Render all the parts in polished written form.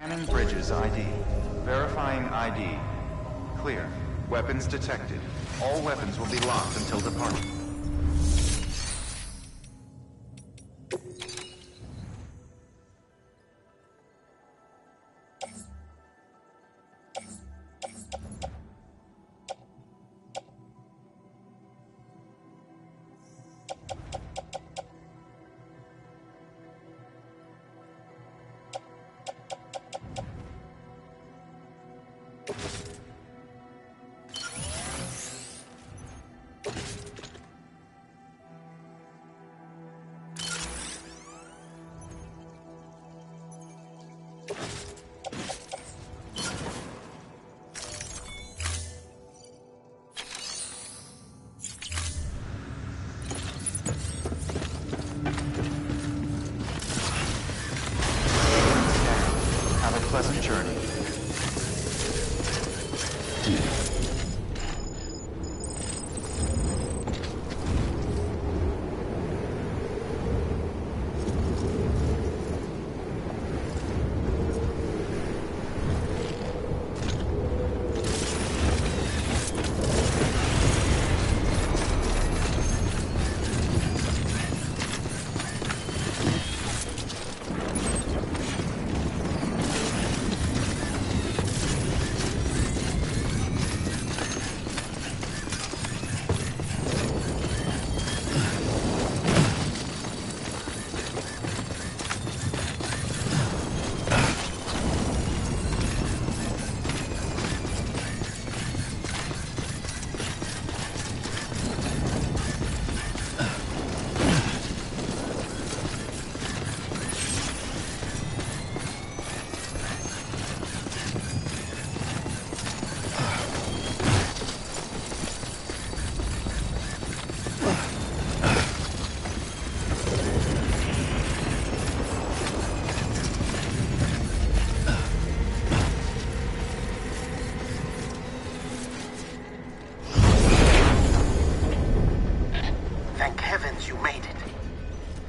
Scanning Bridges ID. Verifying ID. Clear. Weapons detected. All weapons will be locked until departure. Have a pleasant journey.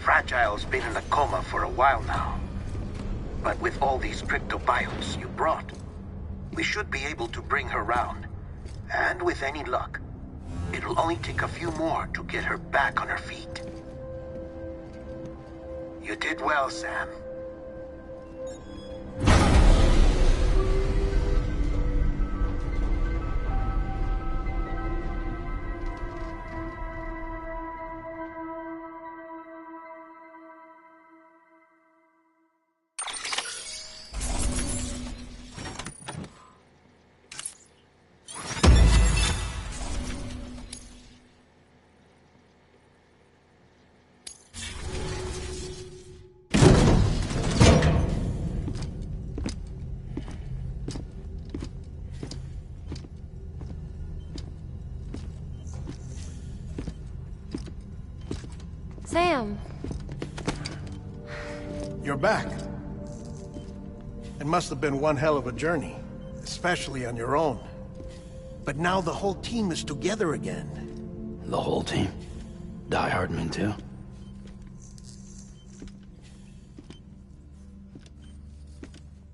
Fragile's been in a coma for a while now. But with all these cryptobiotes you brought, we should be able to bring her round. And with any luck, it'll only take a few more to get her back on her feet. You did well, Sam. Sam! You're back. It must have been one hell of a journey, especially on your own. But now the whole team is together again. The whole team? Die Hardman too?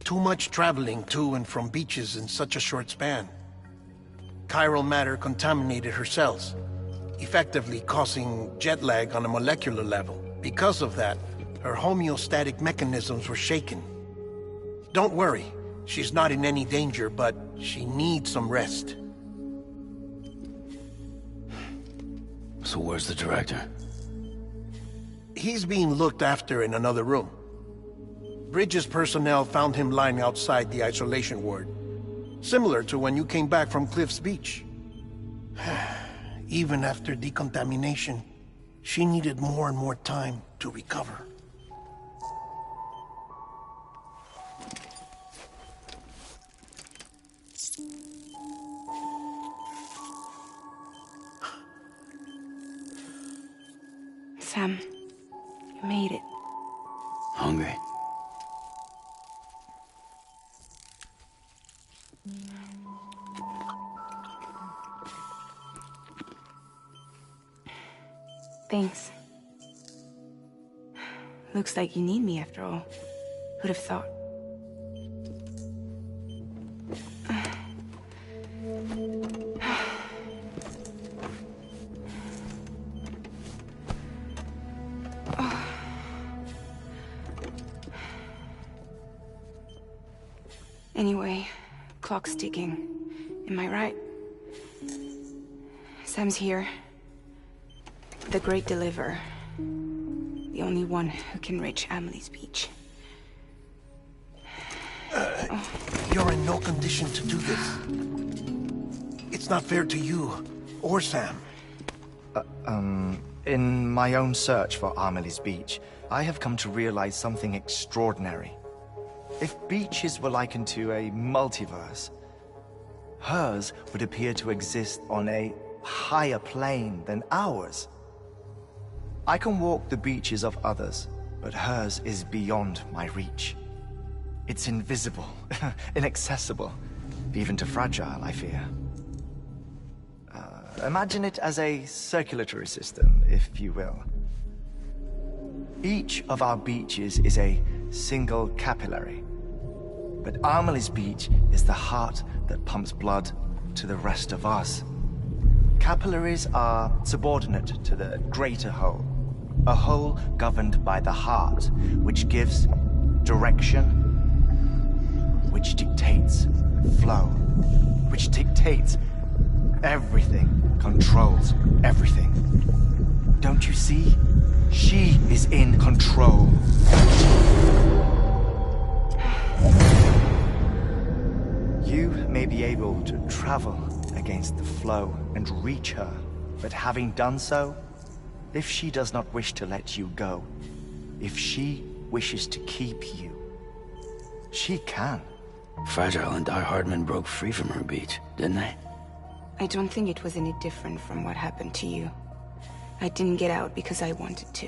Too much traveling to and from beaches in such a short span. Chiral matter contaminated her cells, effectively causing jet lag on a molecular level. Because of that, her homeostatic mechanisms were shaken. Don't worry, she's not in any danger, but she needs some rest. So where's the director? He's being looked after in another room. Bridges personnel found him lying outside the isolation ward, similar to when you came back from Cliff's Beach. Even after decontamination, she needed more and more time to recover. Sam, you made it. Hungry? Thanks. Looks like you need me after all. Who'd have thought? Anyway, clock's ticking. Am I right? Sam's here. The Great Deliverer. The only one who can reach Amelie's beach. You're in no condition to do this. It's not fair to you or Sam. In my own search for Amelie's beach, I have come to realize something extraordinary. If beaches were likened to a multiverse, hers would appear to exist on a higher plane than ours. I can walk the beaches of others, but hers is beyond my reach. It's invisible, inaccessible, even to fragile, I fear. Imagine it as a circulatory system, if you will. Each of our beaches is a single capillary. But Amelie's beach is the heart that pumps blood to the rest of us. Capillaries are subordinate to the greater whole. A whole governed by the heart, which gives direction, which dictates flow, which dictates everything, controls everything. Don't you see? She is in control. You may be able to travel against the flow and reach her, but having done so, if she does not wish to let you go, if she wishes to keep you, she can. Fragile and Die Hardman broke free from her beach, didn't they? I don't think it was any different from what happened to you. I didn't get out because I wanted to.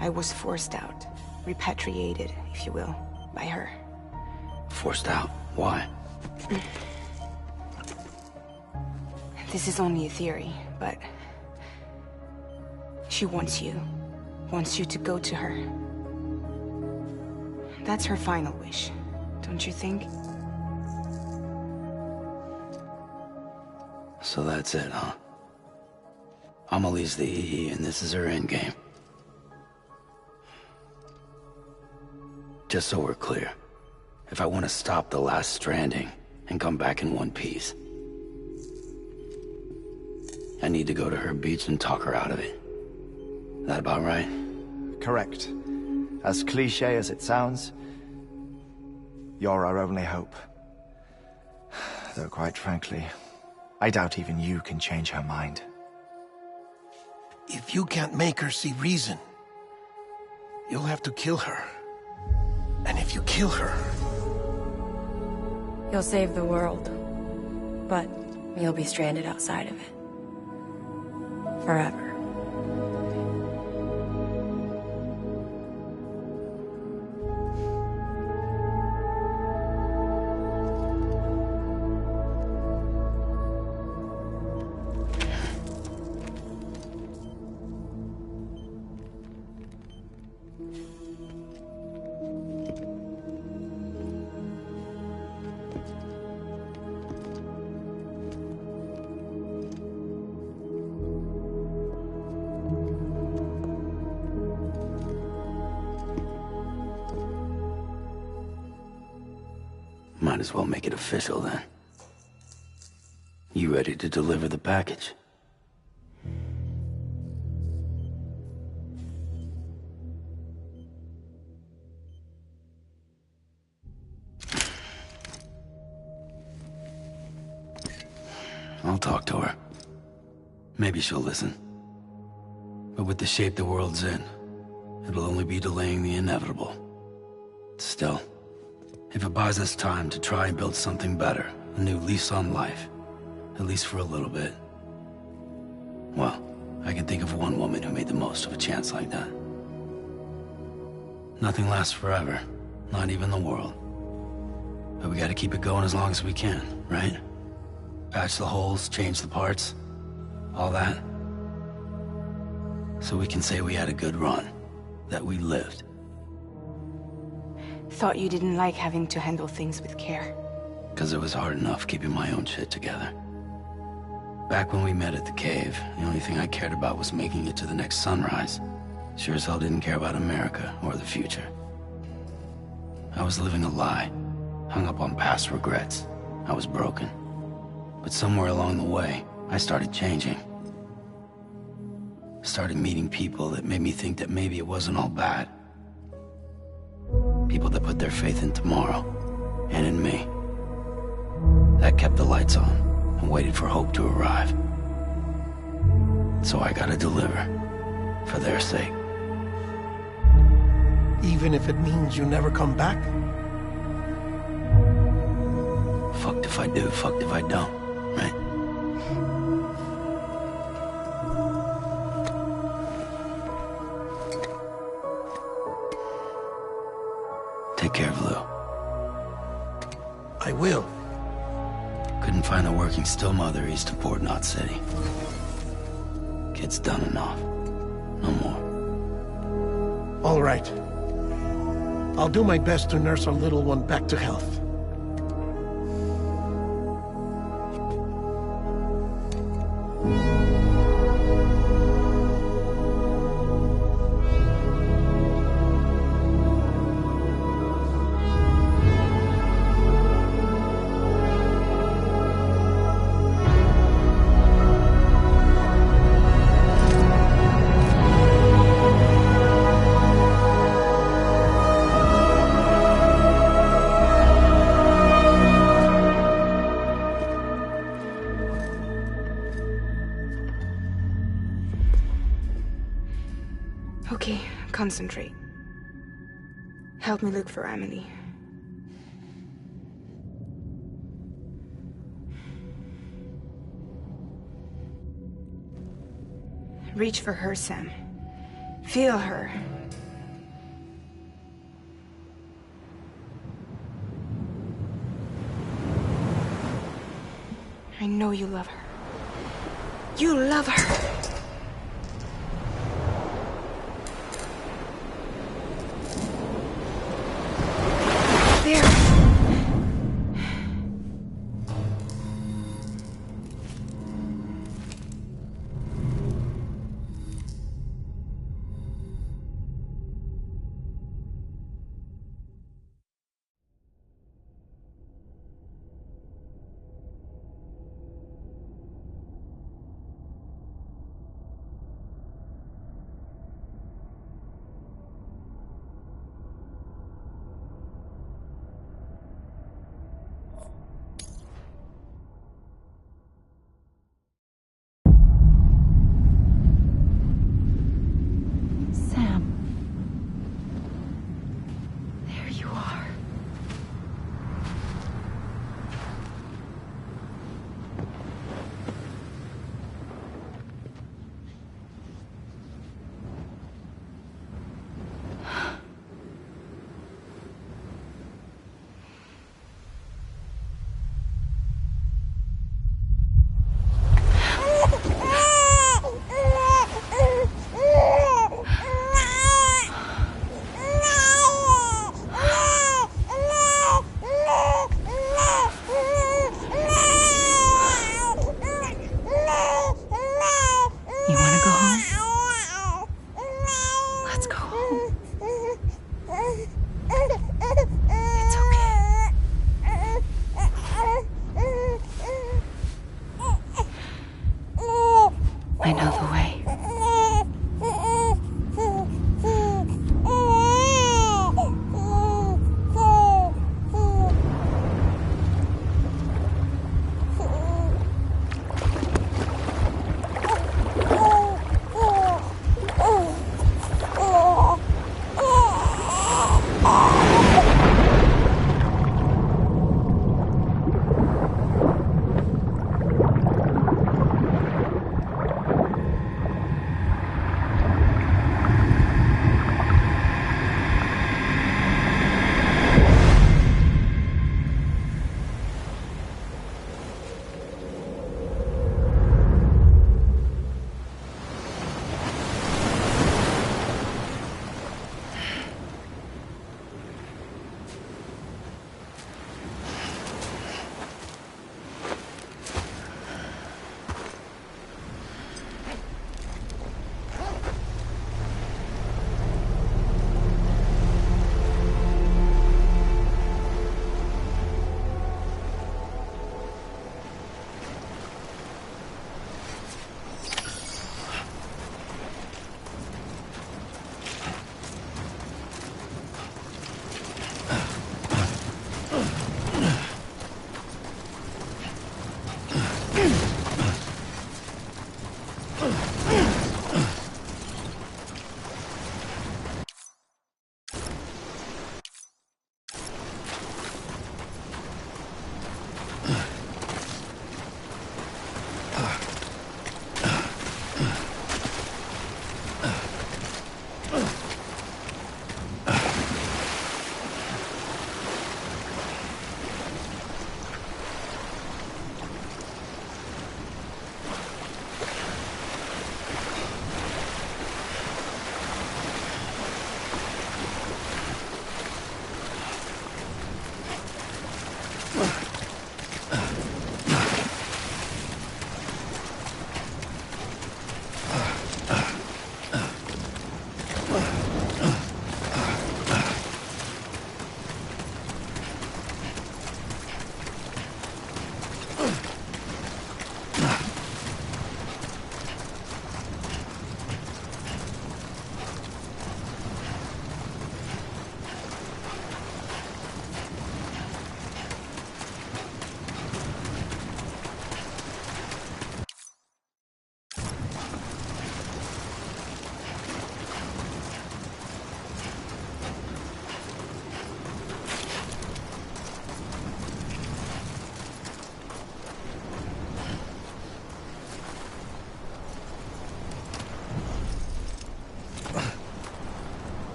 I was forced out. Repatriated, if you will, by her. Forced out? Why? This is only a theory, but... she wants you. Wants you to go to her. That's her final wish, don't you think? So that's it, huh? Amelie's the EE, and this is her endgame. Just so we're clear, if I want to stop the last Stranding and come back in one piece, I need to go to her beach and talk her out of it. That about right? Correct. As cliché as it sounds, you're our only hope. Though quite frankly, I doubt even you can change her mind. If you can't make her see reason, you'll have to kill her. And if you kill her... You'll save the world, but you'll be stranded outside of it. Forever. Might as well make it official then. You ready to deliver the package? I'll talk to her. Maybe she'll listen. But with the shape the world's in, it'll only be delaying the inevitable. Still, if it buys us time to try and build something better, a new lease on life, at least for a little bit, well, I can think of one woman who made the most of a chance like that. Nothing lasts forever, not even the world. But we gotta keep it going as long as we can, right? Patch the holes, change the parts, all that. So we can say we had a good run, that we lived. Thought you didn't like having to handle things with care. 'Cause it was hard enough keeping my own shit together. Back when we met at the cave, the only thing I cared about was making it to the next sunrise. Sure as hell didn't care about America or the future. I was living a lie, hung up on past regrets. I was broken. But somewhere along the way, I started changing. Started meeting people that made me think that maybe it wasn't all bad. People that put their faith in tomorrow, and in me. That kept the lights on, and waited for hope to arrive. So I gotta deliver, for their sake. Even if it means you never come back? Fucked if I do, fucked if I don't, right? Take care of Lou. I will. Couldn't find a working still mother east of Port Knot City. Kid's done enough. No more. All right. I'll do my best to nurse our little one back to health. Okay, concentrate. Help me look for Emily. Reach for her, Sam. Feel her. I know you love her. You love her! There!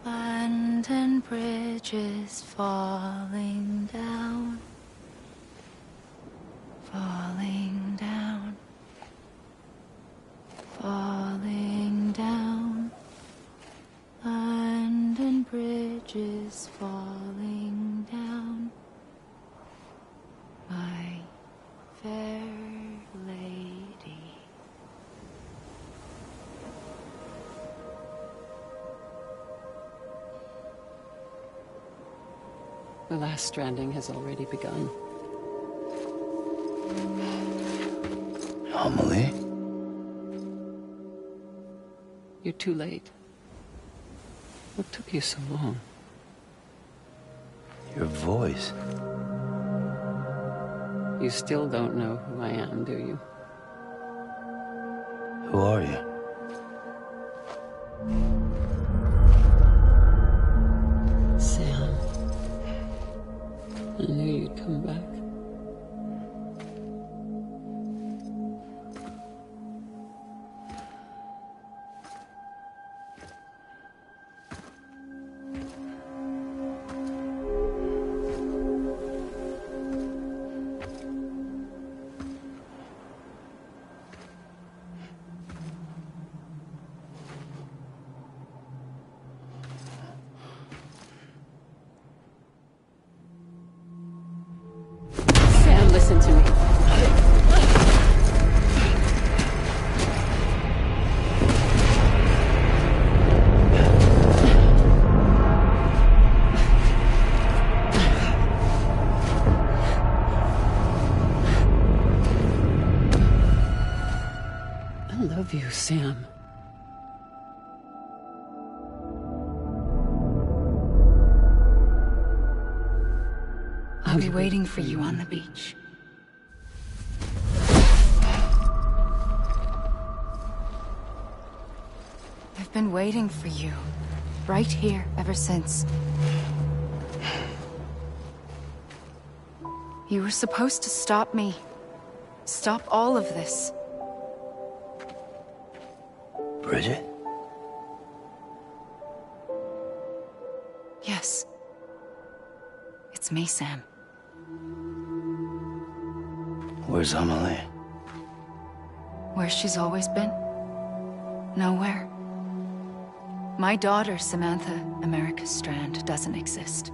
London Bridge is falling down, falling down, falling down. London Bridge is falling down, my fair lady. The last stranding has already begun. Amelie? You're too late. What took you so long? Your voice. You still don't know who I am, do you? Who are you? Sam. I knew you'd come back. Listen to me. I love you, Sam. I'll be waiting for you on the beach. I've been waiting for you, right here, ever since. You were supposed to stop me. Stop all of this. Bridget? Yes. It's me, Sam. Where's Amelie? Where she's always been. Nowhere. My daughter, Samantha America Strand, doesn't exist.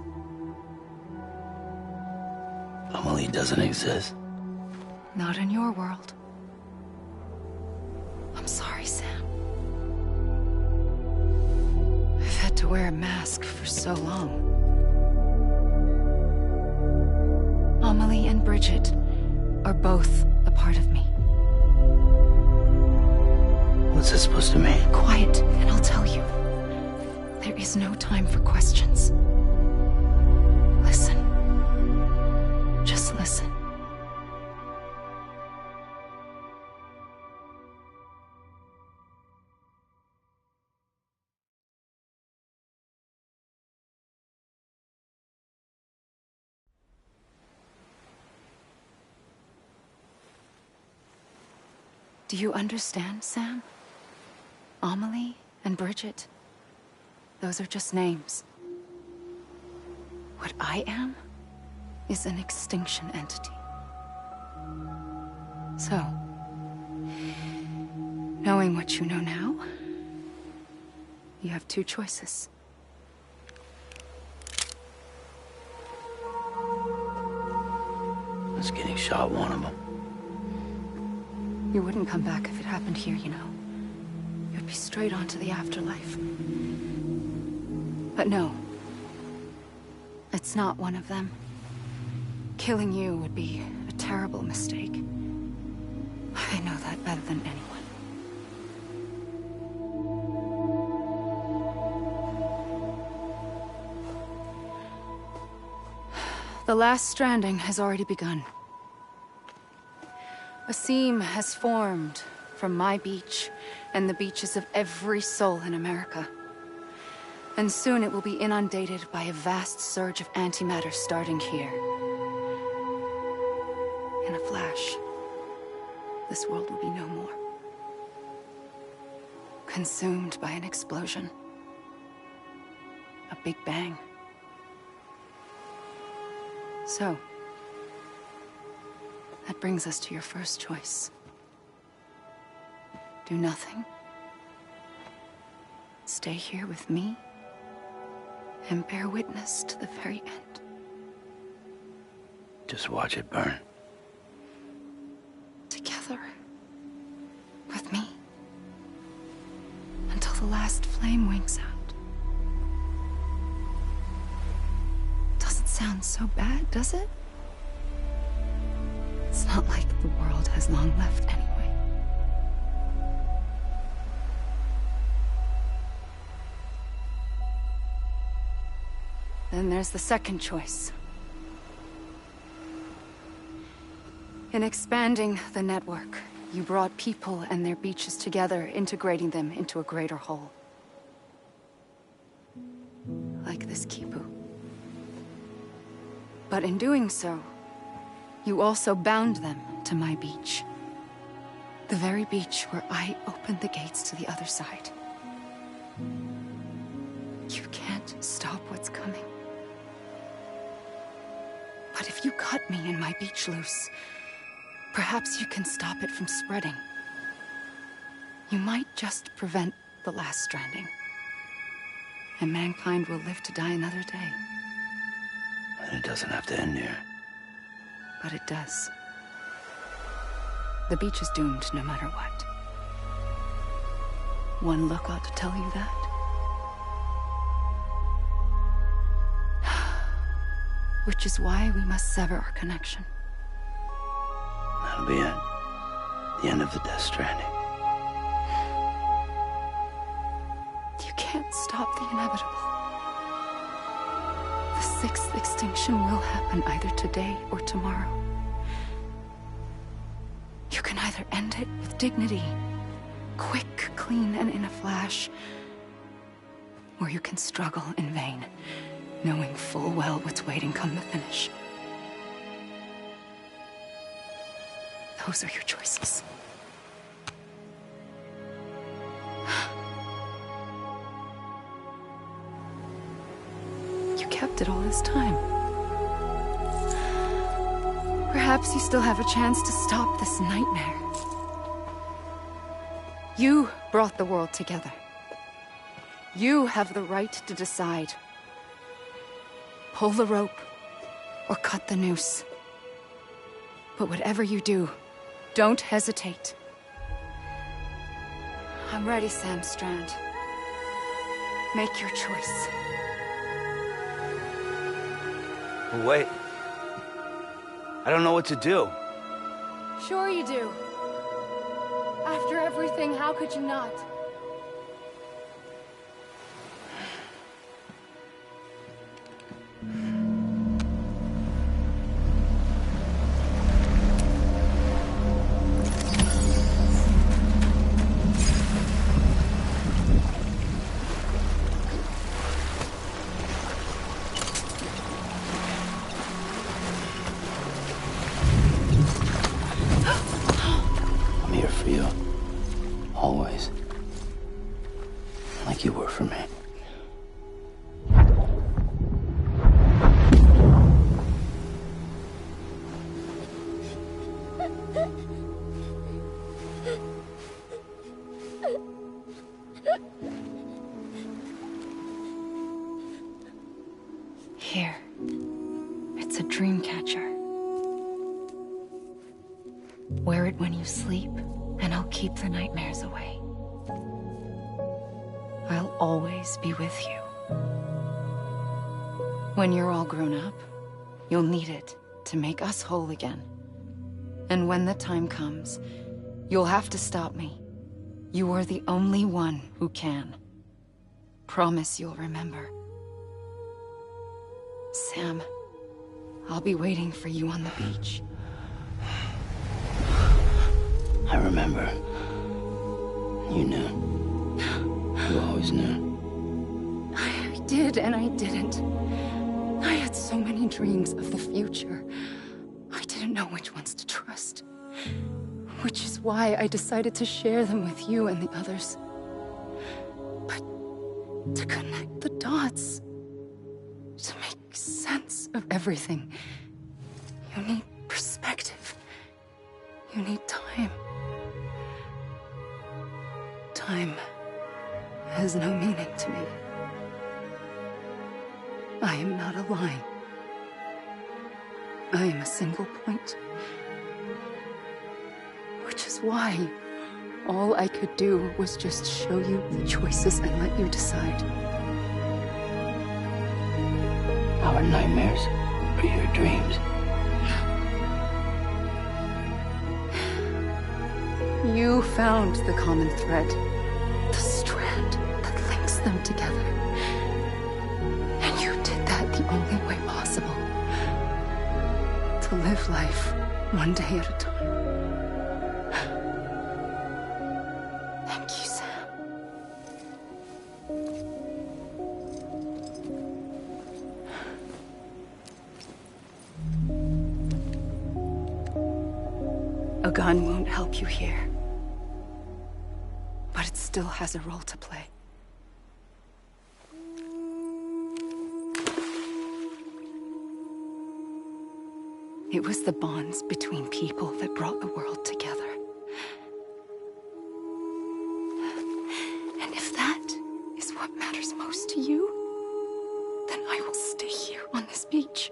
Amelie doesn't exist. Not in your world. I'm sorry, Sam. I've had to wear a mask for so long. Bridget are both a part of me. What's this supposed to mean? Quiet, and I'll tell you. There is no time for questions. Listen. Just listen. Do you understand, Sam? Amelie and Bridget, those are just names. What I am is an extinction entity. So, knowing what you know now, you have two choices. Is getting shot one of them? You wouldn't come back if it happened here, you know. You'd be straight on to the afterlife. But no. It's not one of them. Killing you would be a terrible mistake. I know that better than anyone. The last stranding has already begun. A seam has formed from my beach and the beaches of every soul in America. And soon it will be inundated by a vast surge of antimatter starting here. In a flash, this world will be no more. Consumed by an explosion. A big bang. So, that brings us to your first choice. Do nothing. Stay here with me and bear witness to the very end. Just watch it burn. Together. With me. Until the last flame winks out. Doesn't sound so bad, does it? It's not like the world has long left anyway. Then there's the second choice. In expanding the network, you brought people and their beaches together, integrating them into a greater whole. Like this Kipu. But in doing so, you also bound them to my beach. The very beach where I opened the gates to the other side. You can't stop what's coming. But if you cut me and my beach loose, perhaps you can stop it from spreading. You might just prevent the last stranding. And mankind will live to die another day. And it doesn't have to end here. But it does. The beach is doomed no matter what. One look ought to tell you that. Which is why we must sever our connection. That'll be it. The end of the Death Stranding. You can't stop the inevitable. The sixth extinction will happen either today or tomorrow. You can either end it with dignity, quick, clean, and in a flash, or you can struggle in vain, knowing full well what's waiting come the finish. Those are your choices. You kept it all this time. Perhaps you still have a chance to stop this nightmare. You brought the world together. You have the right to decide. Pull the rope or cut the noose. But whatever you do, don't hesitate. I'm ready, Sam Strand. Make your choice. Wait. I don't know what to do. Sure you do. After everything, how could you not? I'm here for you. Always. Like you were for me. Here. It's a dream catcher. Wear it when you sleep, and I'll keep the nightmares away. I'll always be with you. When you're all grown up, you'll need it to make us whole again. And when the time comes, you'll have to stop me. You are the only one who can. Promise you'll remember. Sam, I'll be waiting for you on the beach. I remember. You knew. You always knew. I did and I didn't. I had so many dreams of the future. I didn't know which ones to trust. Which is why I decided to share them with you and the others. But to connect the dots, to make sense of everything, you need perspective. You need time. Time has no meaning to me. I am not a line. I am a single point. Which is why all I could do was just show you the choices and let you decide. Our nightmares are your dreams. You found the common thread, the strand that links them together. And you did that the only way possible. To live life one day at a time. Thank you, Sam. A gun won't help you here. But it still has a role to play. It was the bonds between people that brought the world together. And if that is what matters most to you, then I will stay here on this beach.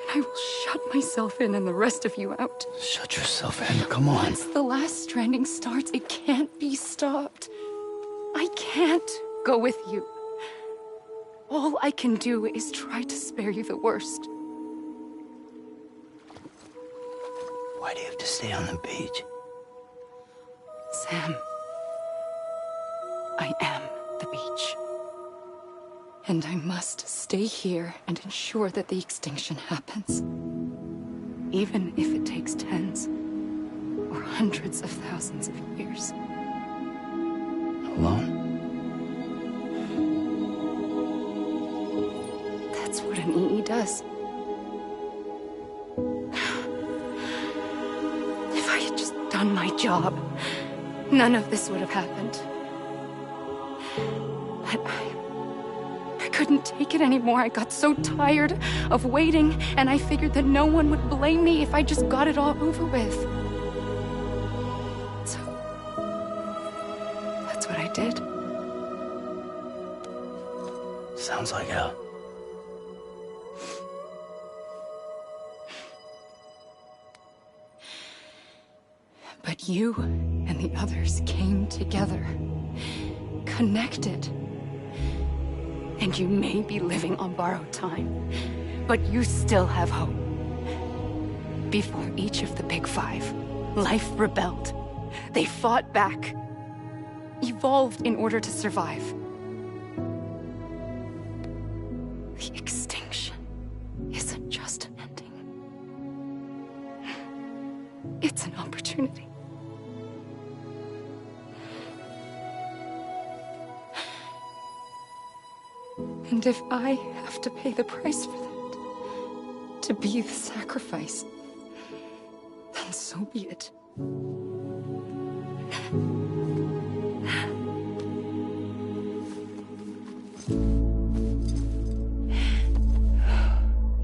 And I will shut myself in and the rest of you out. Shut yourself in, come on. Once the last stranding starts, it can't be stopped. I can't go with you. All I can do is try to spare you the worst. Why do you have to stay on the beach? Sam, I am the beach. And I must stay here and ensure that the extinction happens. Even if it takes tens or hundreds of thousands of years. Alone? That's what an EE does. If I had just done my job, none of this would have happened. But I couldn't take it anymore. I got so tired of waiting, and I figured that no one would blame me if I just got it all over with. So, that's what I did. Sounds like hell. But you and the others came together, connected. And you may be living on borrowed time, but you still have hope. Before each of the Big Five, life rebelled. They fought back, evolved in order to survive. The extinction isn't just an ending. It's an opportunity. And if I have to pay the price for that, to be the sacrifice, then so be it.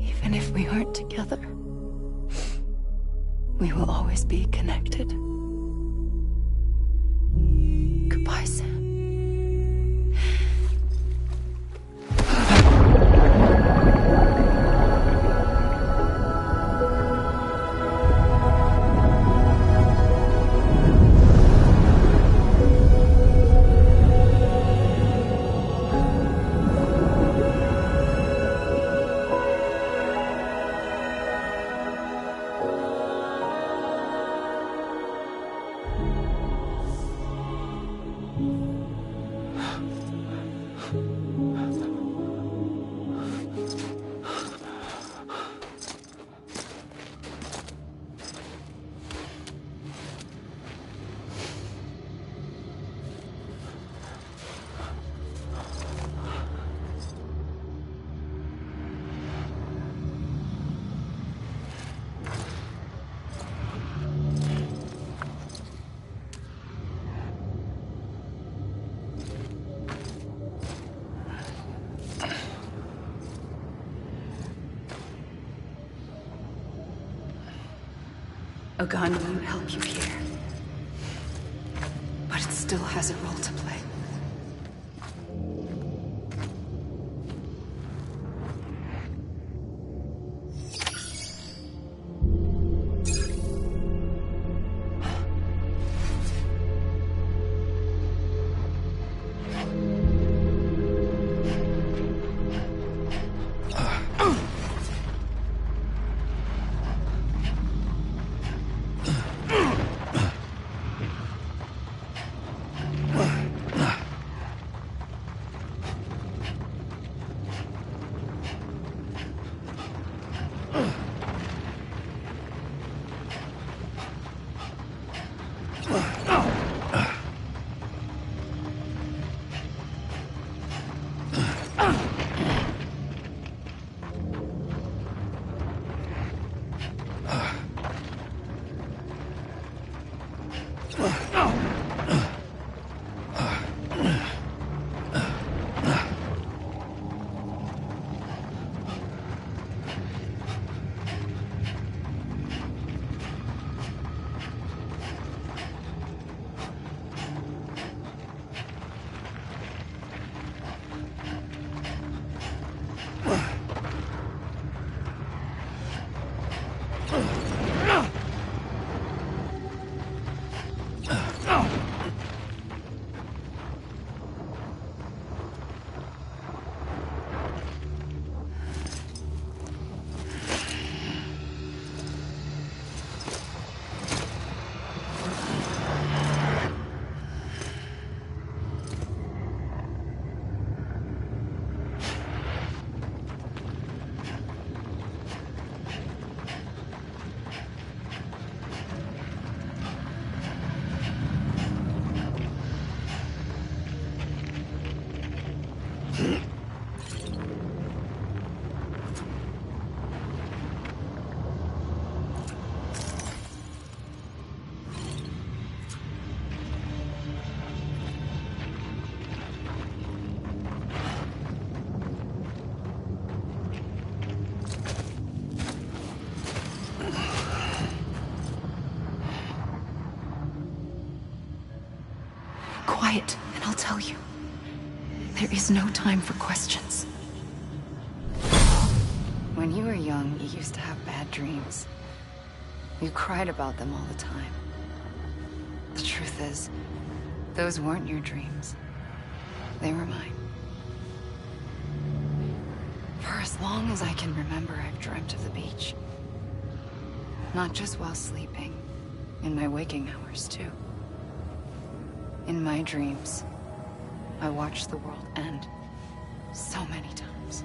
Even if we aren't together, we will always be connected. Goodbye, Sam. A gun won't help you here, but it still has a role to play. Quiet, and I'll tell you. There is no time for questions. When you were young, you used to have bad dreams. You cried about them all the time. The truth is, those weren't your dreams. They were mine. For as long as I can remember, I've dreamt of the beach. Not just while sleeping. In my waking hours, too. In my dreams, I watched the world end. So many times.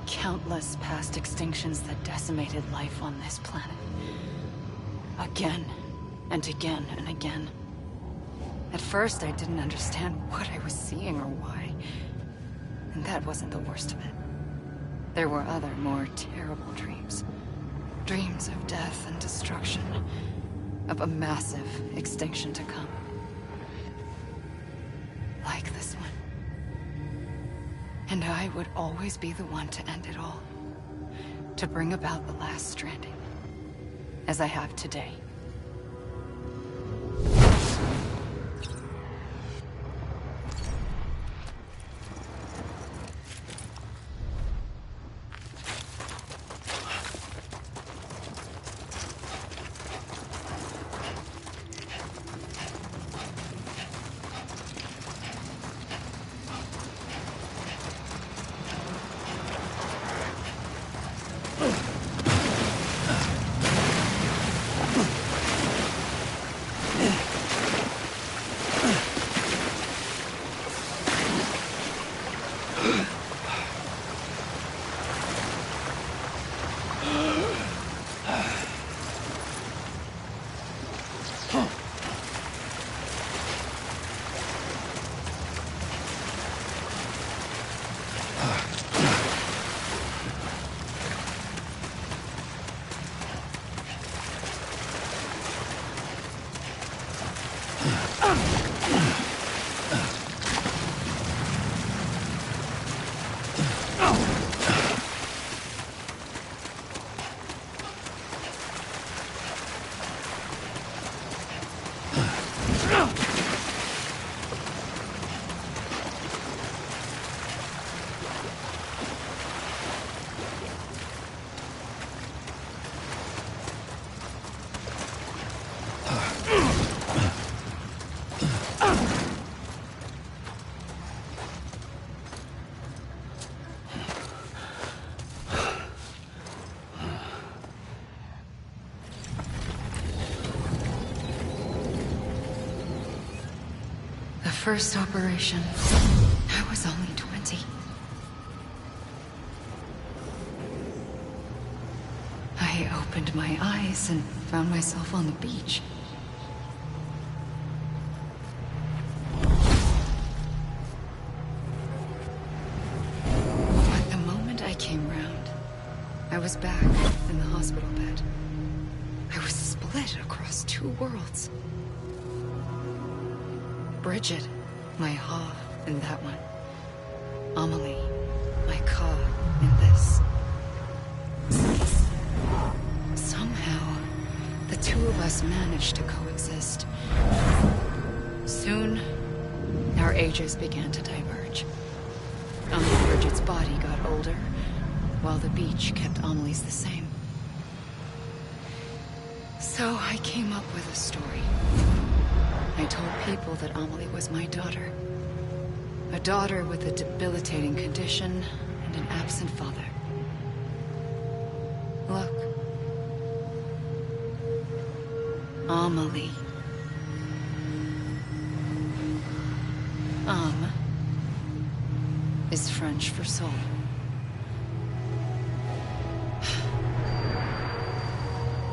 Countless past extinctions that decimated life on this planet. Again, and again, and again. At first, I didn't understand what I was seeing or why. And that wasn't the worst of it. There were other, more terrible dreams. Dreams of death and destruction. Of a massive extinction to come. Like this one. And I would always be the one to end it all. To bring about the last stranding. As I have today. First operation, I was only 20. I opened my eyes and found myself on the beach. But the moment I came round, I was back in the hospital bed. I was split across two worlds. Bridget, my Ha in that one. Amelie, my Ka in this. Somehow, the two of us managed to coexist. Soon, our ages began to diverge. Bridget's body got older, while the beach kept Amelie's the same. So I came up with a story. I told people that Amelie was my daughter. A daughter with a debilitating condition and an absent father. Look. Amelie. Âme is French for soul.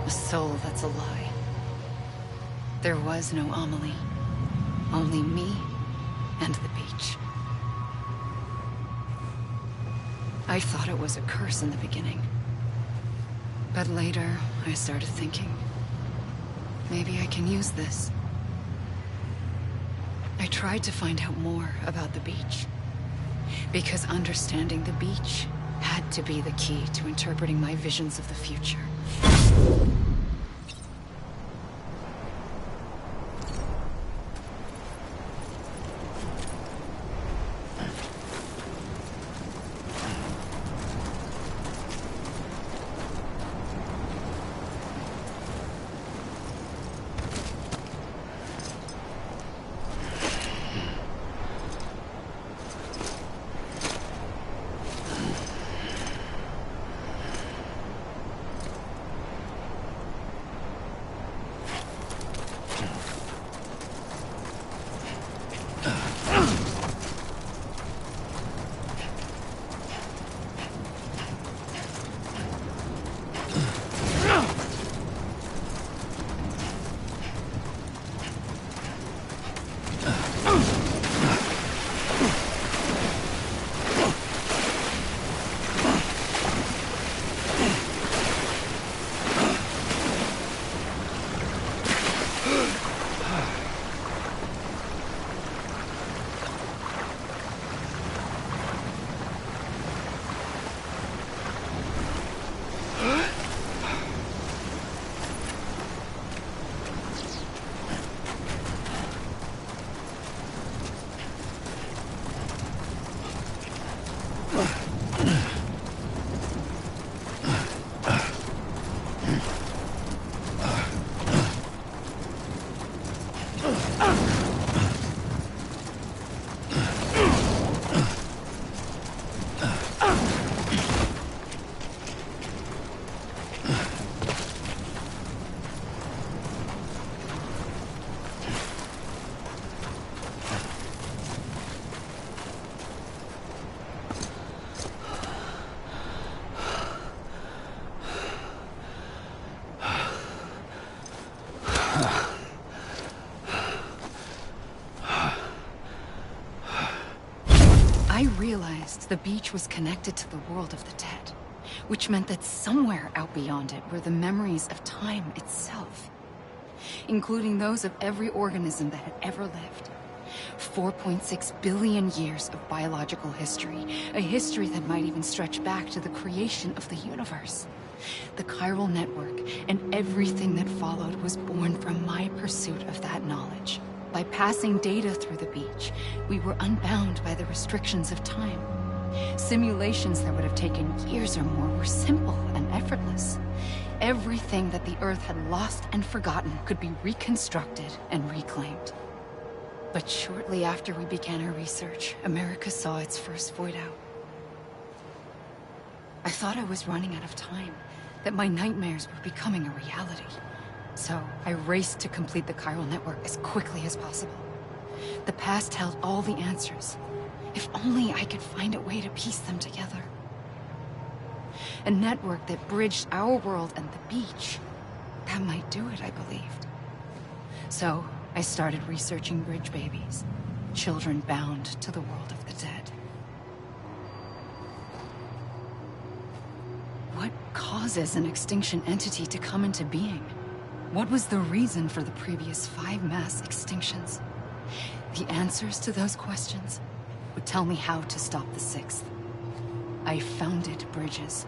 A soul that's a lie. There was no Amelie. Only me and the beach. I thought it was a curse in the beginning. But later, I started thinking, maybe I can use this. I tried to find out more about the beach. Because understanding the beach had to be the key to interpreting my visions of the future. realized the beach was connected to the world of the dead, which meant that somewhere out beyond it were the memories of time itself, including those of every organism that had ever lived. 4.6 billion years of biological history, a history that might even stretch back to the creation of the universe. The chiral network and everything that followed was born from my pursuit of that knowledge. By passing data through the beach, we were unbound by the restrictions of time. Simulations that would have taken years or more were simple and effortless. Everything that the Earth had lost and forgotten could be reconstructed and reclaimed. But shortly after we began our research, America saw its first void out. I thought I was running out of time, that my nightmares were becoming a reality. So I raced to complete the chiral network as quickly as possible. The past held all the answers. If only I could find a way to piece them together. A network that bridged our world and the beach. That might do it, I believed. So I started researching bridge babies, children bound to the world of the dead. What causes an extinction entity to come into being? What was the reason for the previous 5 mass extinctions? The answers to those questions would tell me how to stop the 6th. I founded bridges,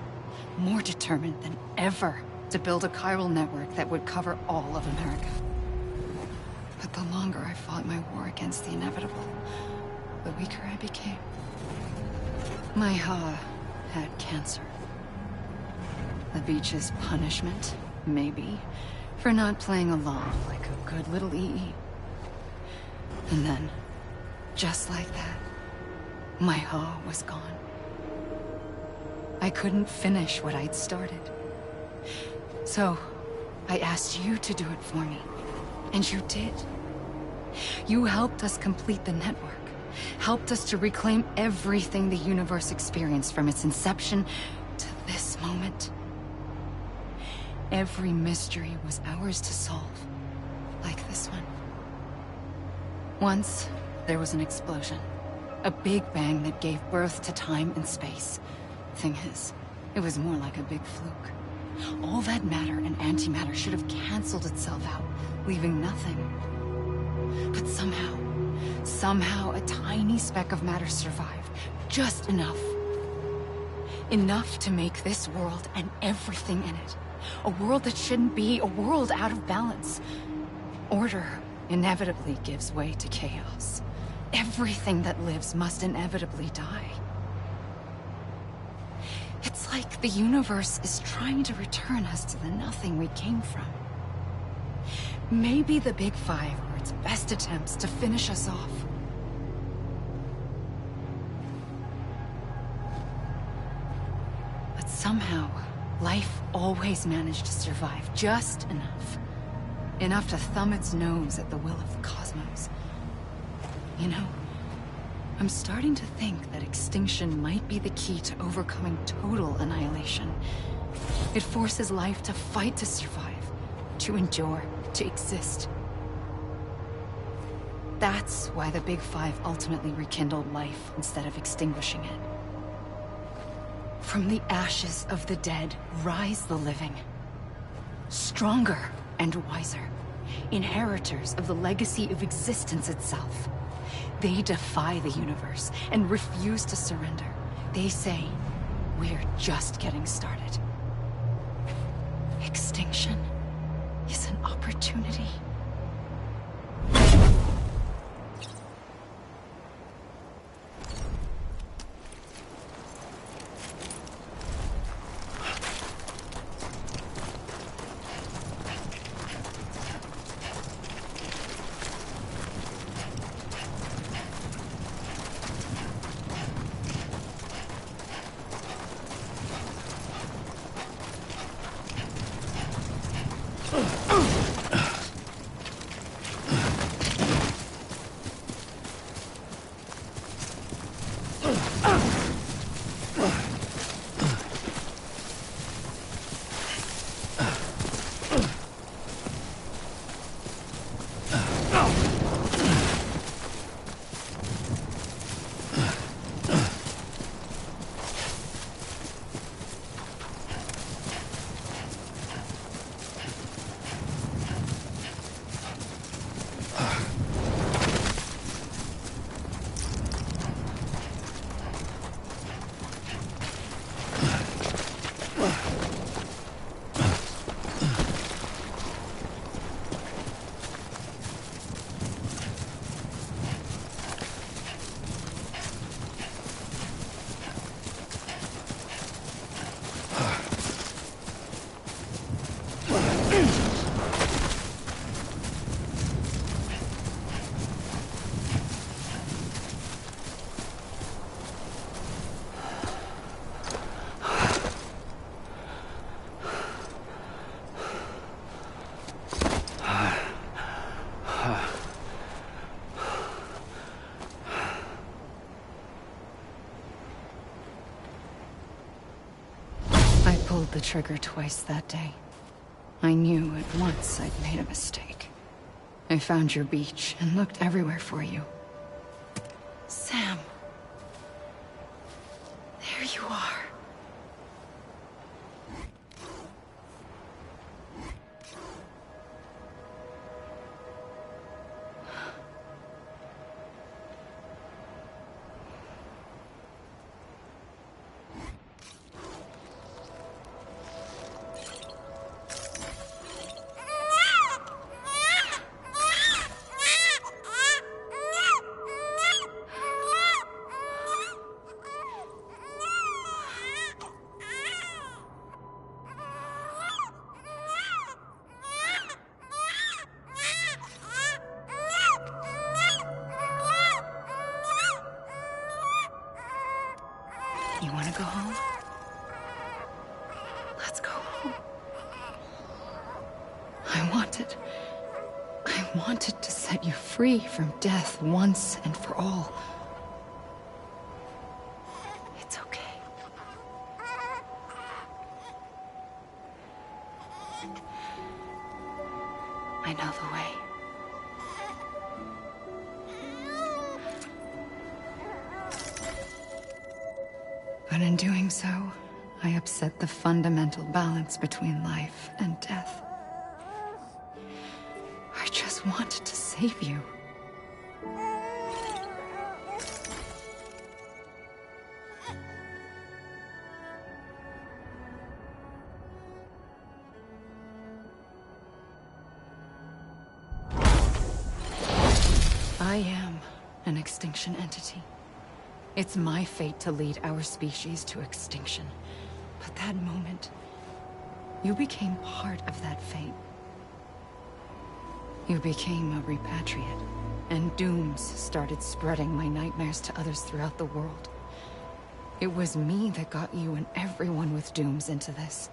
more determined than ever to build a chiral network that would cover all of America. But the longer I fought my war against the inevitable, the weaker I became. My Ha had cancer. The beach's punishment, maybe, for not playing along like a good little EE. And then, just like that, my Ha was gone. I couldn't finish what I'd started. So, I asked you to do it for me. And you did. You helped us complete the network. Helped us to reclaim everything the universe experienced from its inception to this moment. Every mystery was ours to solve, like this one. Once, there was an explosion. A big bang that gave birth to time and space. Thing is, it was more like a big fluke. All that matter and antimatter should have canceled itself out, leaving nothing. But somehow a tiny speck of matter survived. Just enough. Enough to make this world and everything in it. A world that shouldn't be, a world out of balance. Order inevitably gives way to chaos. Everything that lives must inevitably die. It's like the universe is trying to return us to the nothing we came from. Maybe the Big Five were its best attempts to finish us off. But somehow, life always managed to survive just enough. Enough to thumb its nose at the will of the cosmos. You know, I'm starting to think that extinction might be the key to overcoming total annihilation. It forces life to fight to survive, to endure, to exist. That's why the Big Five ultimately rekindled life instead of extinguishing it. From the ashes of the dead rise the living. Stronger and wiser. Inheritors of the legacy of existence itself. They defy the universe and refuse to surrender. They say, we're just getting started. Extinction is an opportunity. the trigger twice that day. I knew at once I'd made a mistake. I found your beach and looked everywhere for you. Sam. There you are. You want to go home? Let's go home. I wanted to set you free from death once and for all. It's okay. I know the way. But in doing so, I upset the fundamental balance between life and death. I just wanted to save you. I am an extinction entity. It's my fate to lead our species to extinction. But that moment, you became part of that fate. You became a repatriate, and dooms started spreading my nightmares to others throughout the world. It was me that got you and everyone with dooms into this.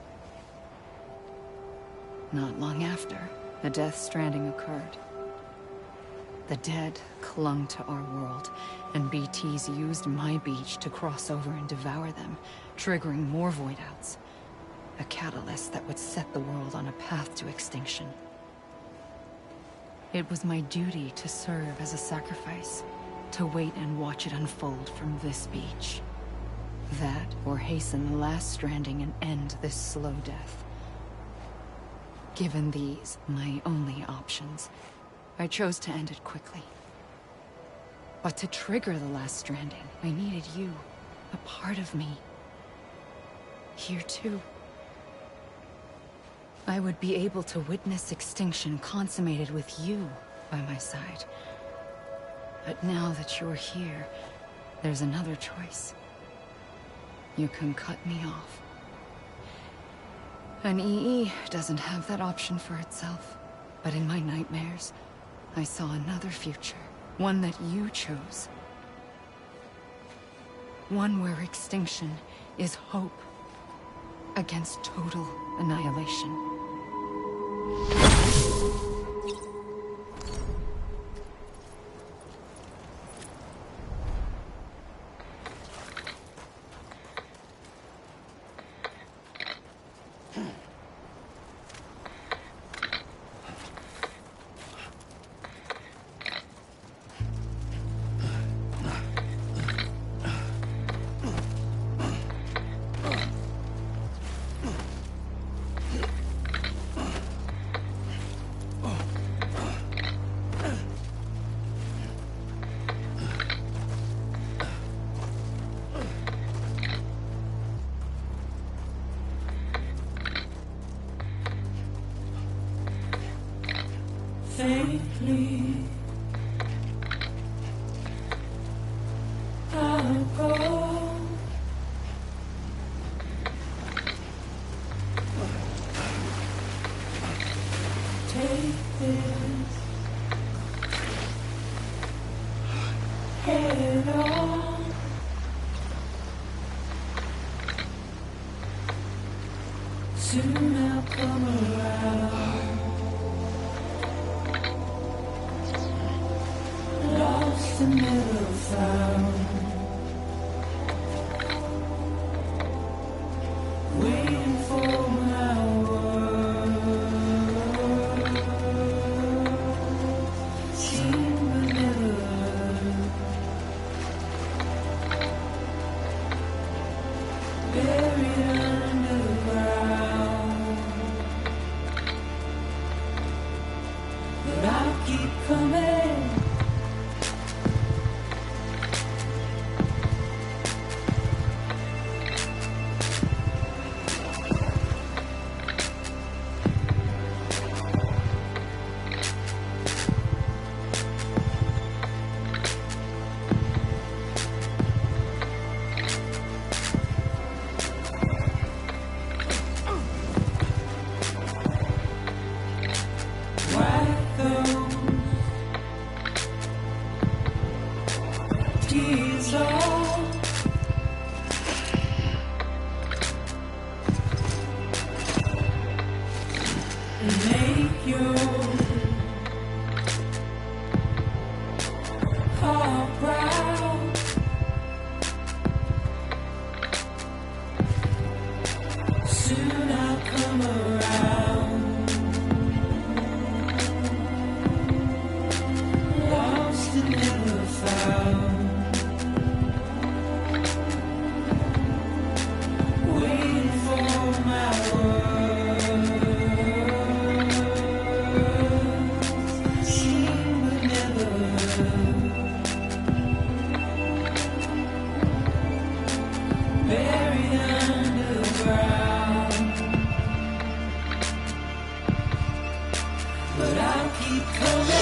Not long after, a death stranding occurred. The dead clung to our world, and BTs used my beach to cross over and devour them, triggering more void outs. A catalyst that would set the world on a path to extinction. It was my duty to serve as a sacrifice, to wait and watch it unfold from this beach. That, or hasten the last stranding and end this slow death. Given these, my only options, I chose to end it quickly. But to trigger the last stranding, I needed you, a part of me. Here too. I would be able to witness extinction consummated with you by my side. But now that you're here, there's another choice. You can cut me off. An EE doesn't have that option for itself. But in my nightmares, I saw another future. One that you chose. One where extinction is hope against total annihilation. Safely, I'll go. Take this head on. Soon I'll come around. Lost and never found. Waiting for you. All proud. Soon I'll come around. Lost and never found. Waiting for my words. Seen but never heard. Buried underground. But I'll keep coming.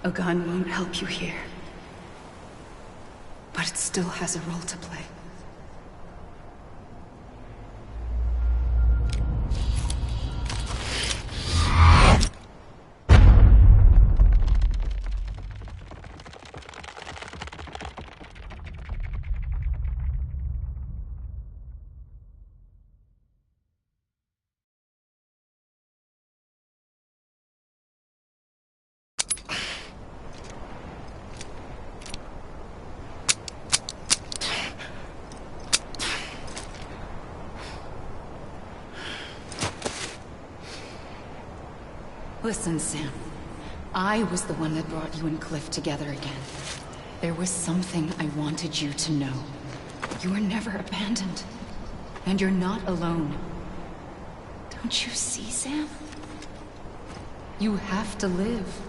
A gun won't help you here. But it still has a role to play. Listen, Sam. I was the one that brought you and Cliff together again. There was something I wanted you to know. You were never abandoned. And you're not alone. Don't you see, Sam? You have to live.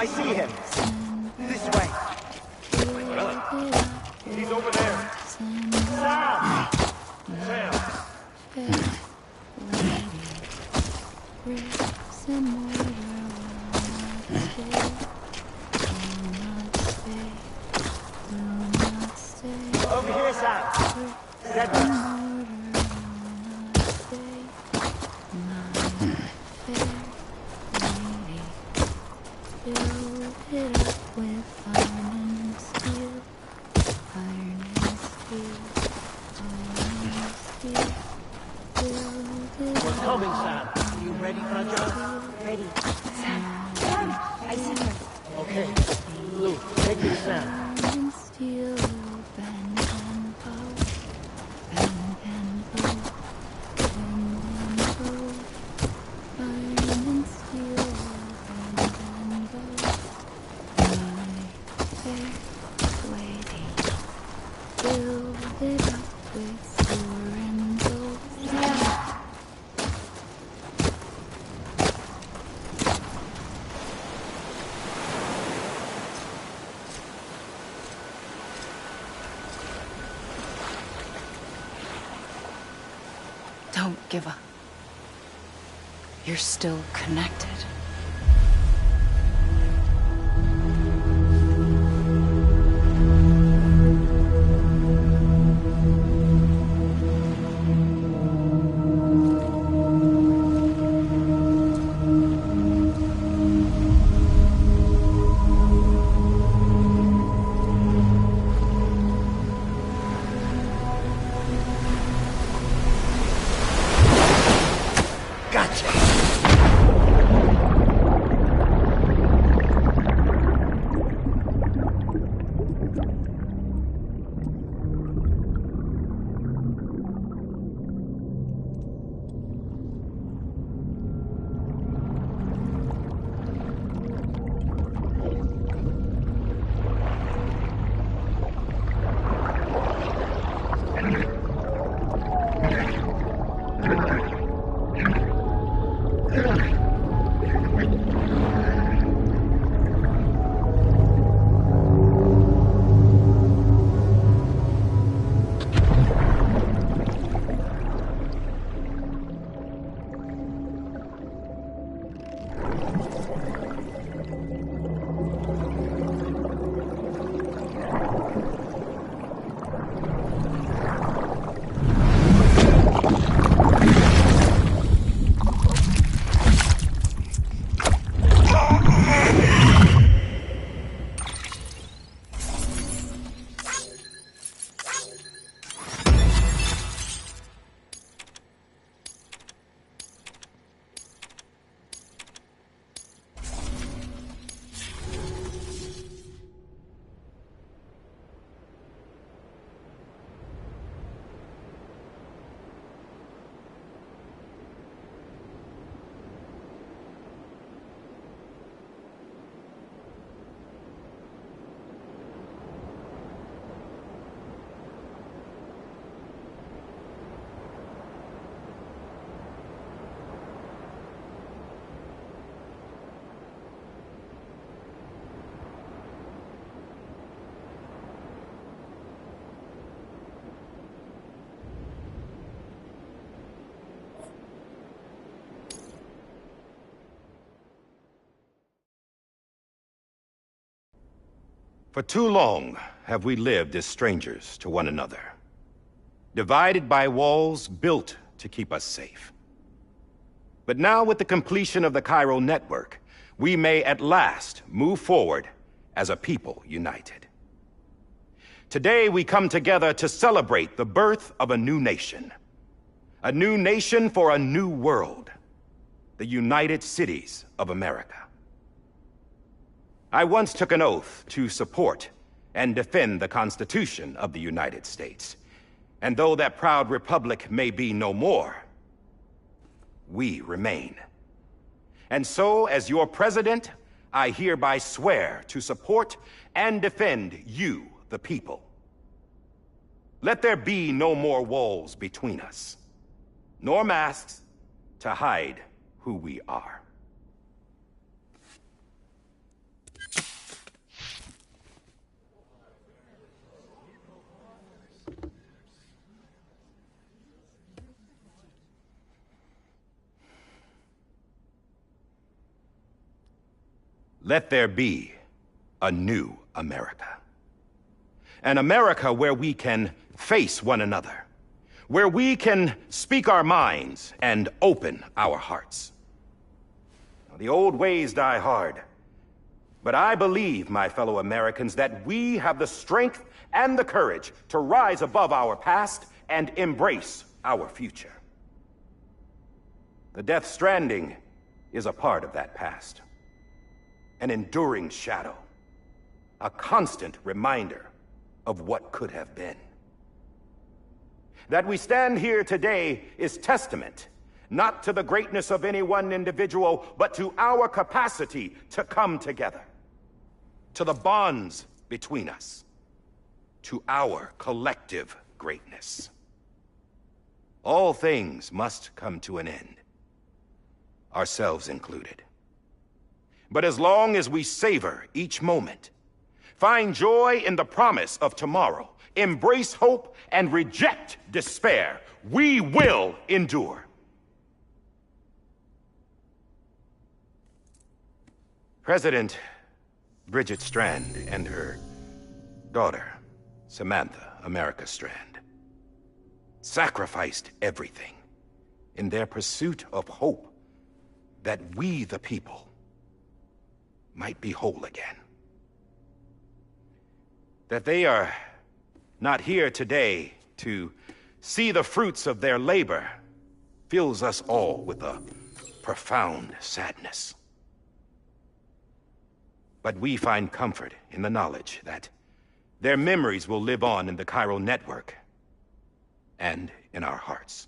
I see him. This way. He's over there. Sam! Sam! Over here, Sam. Dead. Coming, Sam. You ready for a job? Ready. Sam. Sam! I see him. Okay. Luke, take me, Sam. Don't give up. You're still connected. For too long have we lived as strangers to one another, divided by walls built to keep us safe. But now, with the completion of the Cairo network, we may at last move forward as a people united. Today we come together to celebrate the birth of a new nation for a new world, the United Cities of America. I once took an oath to support and defend the Constitution of the United States. And though that proud republic may be no more, we remain. And so, as your president, I hereby swear to support and defend you, the people. Let there be no more walls between us, nor masks to hide who we are. let there be a new America. An America where we can face one another, where we can speak our minds and open our hearts. Now, the old ways die hard, but I believe, my fellow Americans, that we have the strength and the courage to rise above our past and embrace our future. The Death Stranding is a part of that past. An enduring shadow. A constant reminder of what could have been. That we stand here today is testament, not to the greatness of any one individual, but to our capacity to come together. To the bonds between us. To our collective greatness. All things must come to an end. Ourselves included. But as long as we savor each moment, find joy in the promise of tomorrow, embrace hope, and reject despair, we will endure. President Bridget Strand and her daughter, Samantha America Strand, sacrificed everything in their pursuit of hope that we, the people, might be whole again. That they are not here today to see the fruits of their labor fills us all with a profound sadness. But we find comfort in the knowledge that their memories will live on in the Chiral network and in our hearts.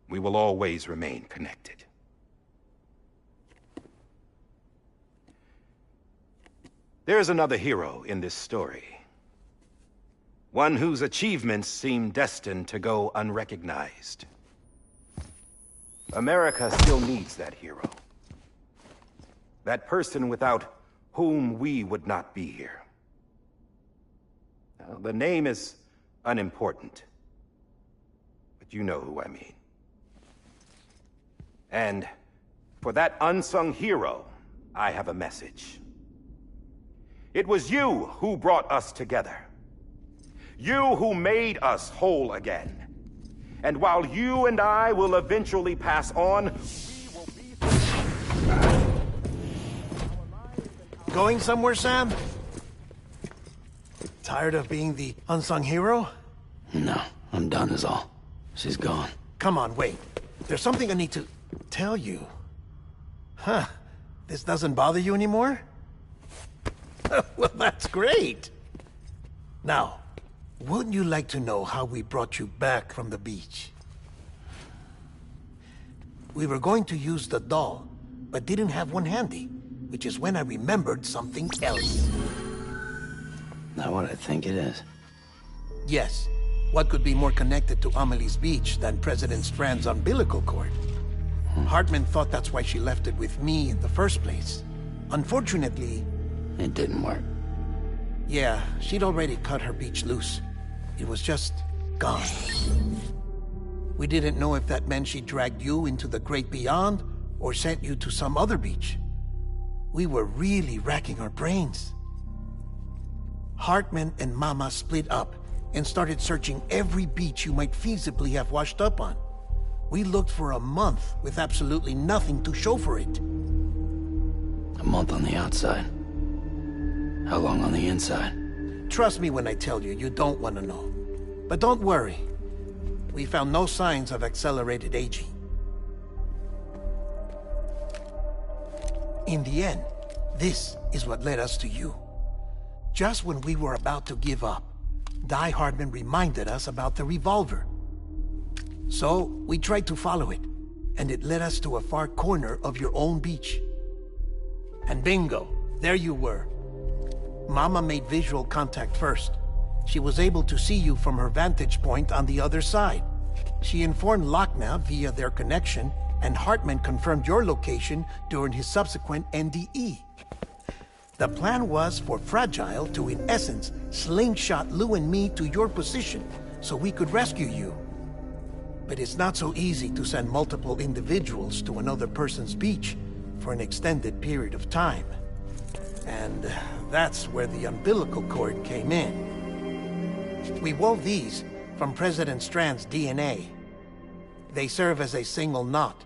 We will always remain connected. There is another hero in this story. One whose achievements seem destined to go unrecognized. America still needs that hero. That person without whom we would not be here. Now, the name is unimportant, but you know who I mean. And for that unsung hero, I have a message. It was you who brought us together. You who made us whole again. And while you and I will eventually pass on, we will be... Going somewhere, Sam? Tired of being the unsung hero? No, I'm done is all. She's gone. Come on, wait. There's something I need to tell you. Huh. This doesn't bother you anymore? Well, that's great. Now, wouldn't you like to know how we brought you back from the beach? We were going to use the doll, but didn't have one handy, which is when I remembered something else. Not what I think it is. Yes. What could be more connected to Amelie's beach than President Strand's umbilical cord? Hartman thought that's why she left it with me in the first place. Unfortunately... It didn't work. Yeah, she'd already cut her beach loose. It was just gone. We didn't know if that meant she dragged you into the great beyond or sent you to some other beach. We were really racking our brains. Hartman and Mama split up and started searching every beach you might feasibly have washed up on. We looked for a month with absolutely nothing to show for it. A month on the outside. How long on the inside? Trust me when I tell you, you don't want to know. But don't worry. We found no signs of accelerated aging. In the end, this is what led us to you. Just when we were about to give up, Die Hardman reminded us about the revolver. So, we tried to follow it, and it led us to a far corner of your own beach. And bingo, there you were. Mama made visual contact first. She was able to see you from her vantage point on the other side. She informed Lochna via their connection, and Hartman confirmed your location during his subsequent NDE. The plan was for Fragile to, in essence, slingshot Lou and me to your position so we could rescue you. But it's not so easy to send multiple individuals to another person's beach, for an extended period of time. And that's where the umbilical cord came in. We wove these from President Strand's DNA. They serve as a single knot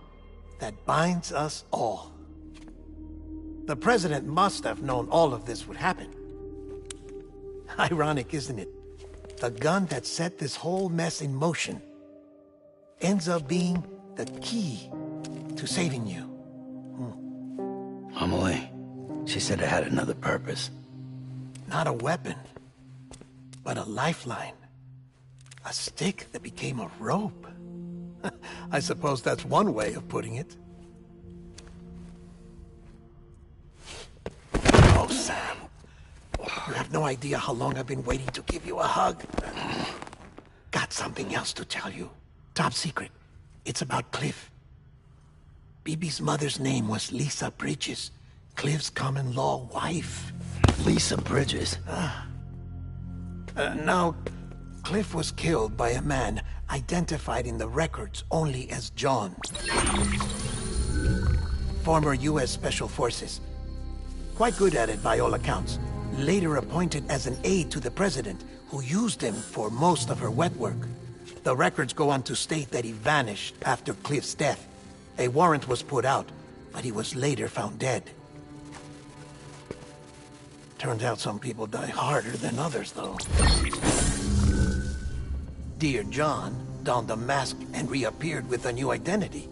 that binds us all. The President must have known all of this would happen. Ironic, isn't it? The gun that set this whole mess in motion ends up being the key to saving you. Amelie, she said it had another purpose. Not a weapon, but a lifeline. A stick that became a rope. I suppose that's one way of putting it. Oh, Sam. You have no idea how long I've been waiting to give you a hug. Got something else to tell you. Top secret. It's about Cliff. Bibi's mother's name was Lisa Bridges, Cliff's common-law wife. Lisa Bridges? Now, Cliff was killed by a man identified in the records only as John. Former U.S. Special Forces. Quite good at it by all accounts. Later appointed as an aide to the president, who used him for most of her wet work. The records go on to state that he vanished after Cliff's death. A warrant was put out, but he was later found dead. Turns out some people die harder than others, though. Dear John donned a mask and reappeared with a new identity.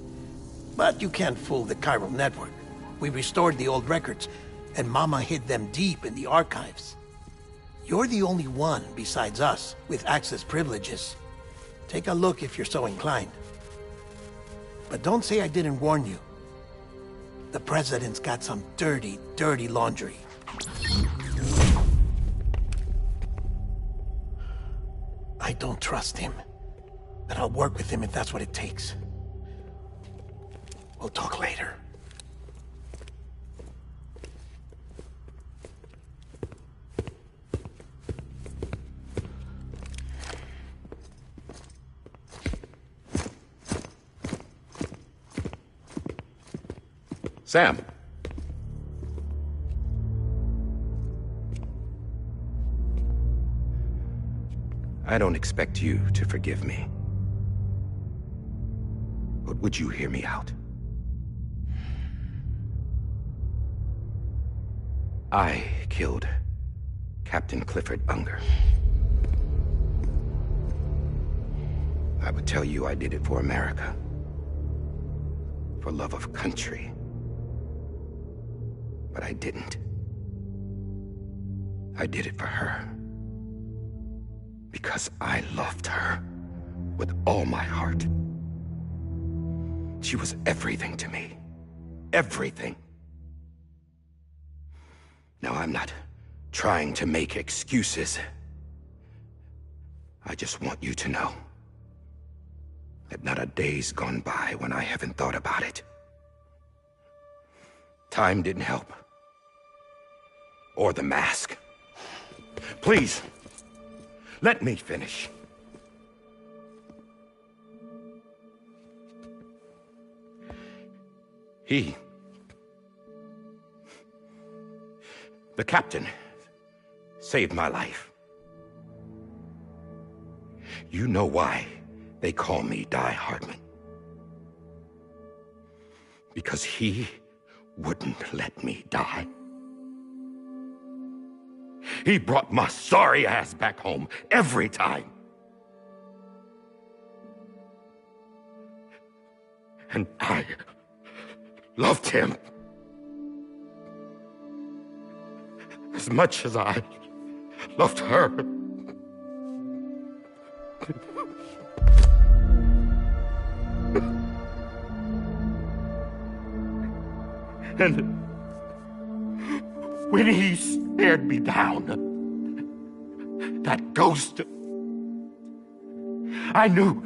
But you can't fool the chiral network. We restored the old records, and Mama hid them deep in the archives. You're the only one besides us with access privileges. Take a look if you're so inclined. But don't say I didn't warn you. The president's got some dirty, dirty laundry. I don't trust him, but I'll work with him if that's what it takes. We'll talk later. Sam. I don't expect you to forgive me. But would you hear me out? I killed Captain Clifford Unger. I would tell you I did it for America. For love of country. But I didn't. I did it for her. Because I loved her with all my heart. She was everything to me. Everything. Now, I'm not trying to make excuses. I just want you to know that not a day's gone by when I haven't thought about it. Time didn't help. Or the mask. Please, let me finish. The captain, saved my life. You know why they call me Die Hardman. Because he wouldn't let me die. He brought my sorry ass back home every time. And I loved him as much as I loved her. And when he stared me down, that ghost, I knew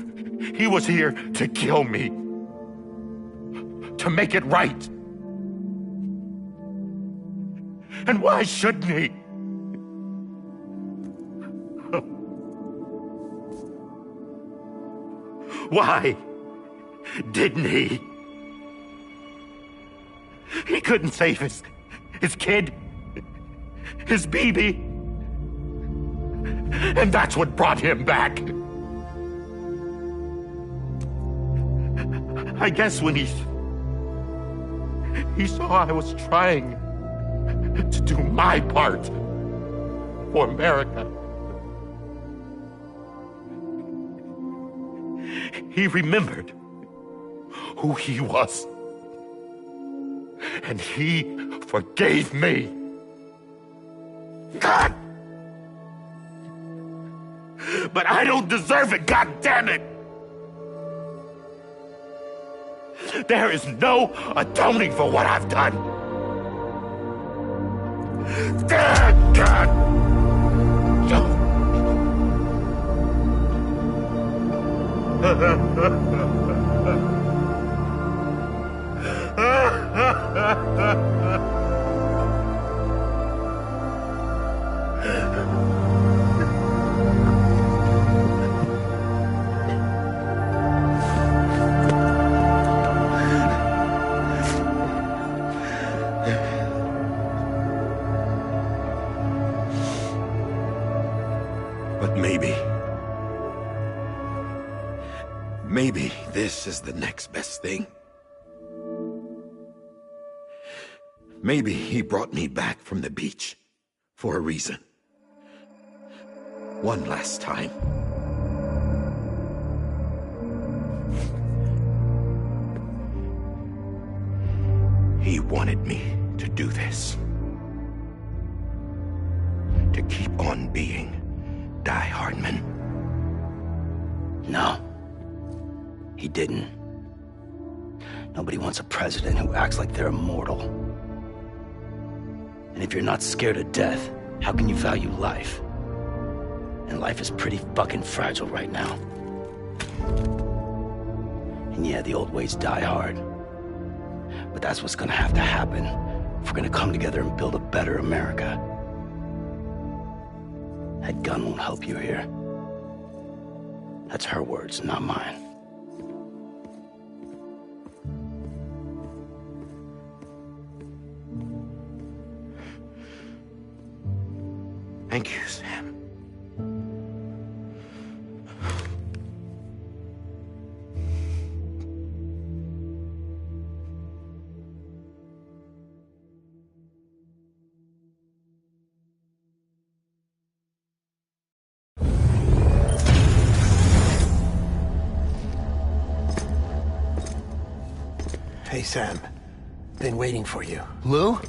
he was here to kill me, to make it right. And why shouldn't he? Why didn't he? He couldn't save his kid, his baby. And that's what brought him back. I guess when he saw I was trying to do my part for America, he remembered who he was. And he forgave me. God! But I don't deserve it, God damn it! There is no atoning for what I've done. God! But maybe this is the next best thing. Maybe he brought me back from the beach for a reason. One last time. He wanted me to do this. To keep on being Die Hardman. No. He didn't. Nobody wants a president who acts like they're immortal. And if you're not scared of death, how can you value life? And life is pretty fucking fragile right now. And yeah, the old ways die hard. But that's what's gonna have to happen if we're gonna come together and build a better America. That gun won't help you here. That's her words, not mine. Thank you, Sam. Hey, Sam. Been waiting for you. Lou?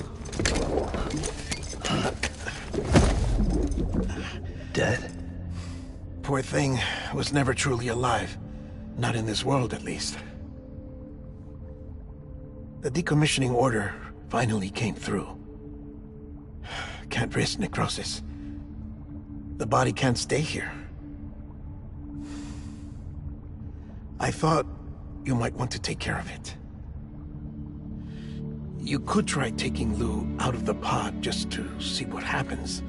Dead? Poor thing was never truly alive. Not in this world, at least. The decommissioning order finally came through. Can't risk necrosis. The body can't stay here. I thought you might want to take care of it. You could try taking Lou out of the pod just to see what happens.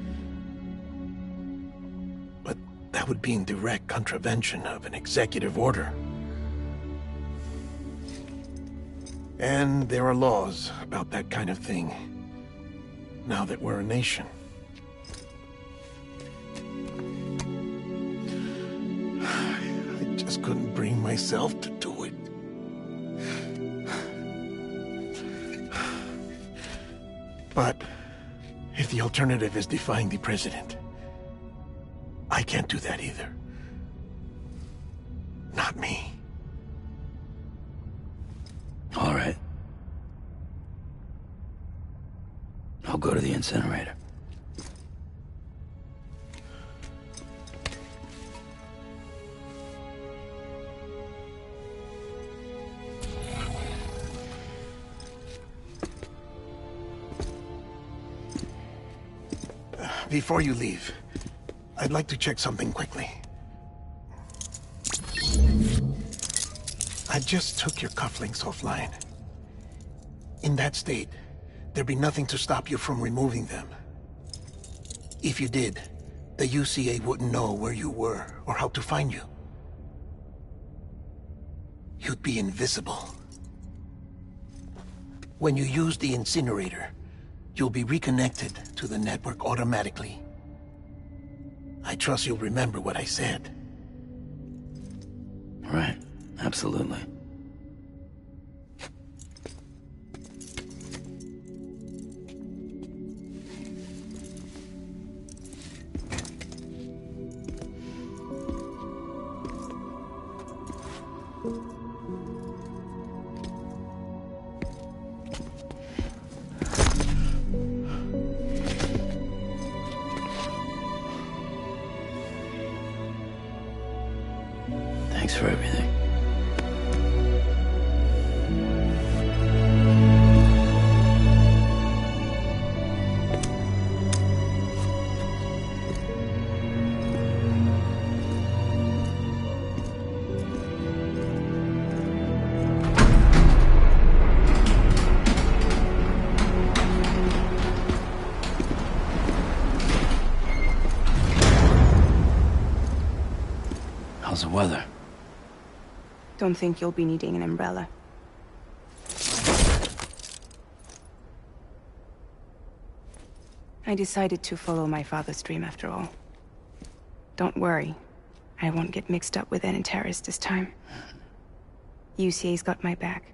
But that would be in direct contravention of an executive order. And there are laws about that kind of thing, now that we're a nation. I just couldn't bring myself to do it. But if the alternative is defying the president, I can't do that either. Not me. All right. I'll go to the incinerator. Before you leave, I'd like to check something quickly. I just took your cufflinks offline. In that state, there'd be nothing to stop you from removing them. If you did, the UCA wouldn't know where you were or how to find you. You'd be invisible. When you use the incinerator, you'll be reconnected to the network automatically. I trust you'll remember what I said. Right. Absolutely. Thanks for everything. How's the weather? Don't think you'll be needing an umbrella. I decided to follow my father's dream after all. Don't worry. I won't get mixed up with any terrorists this time. UCA's got my back.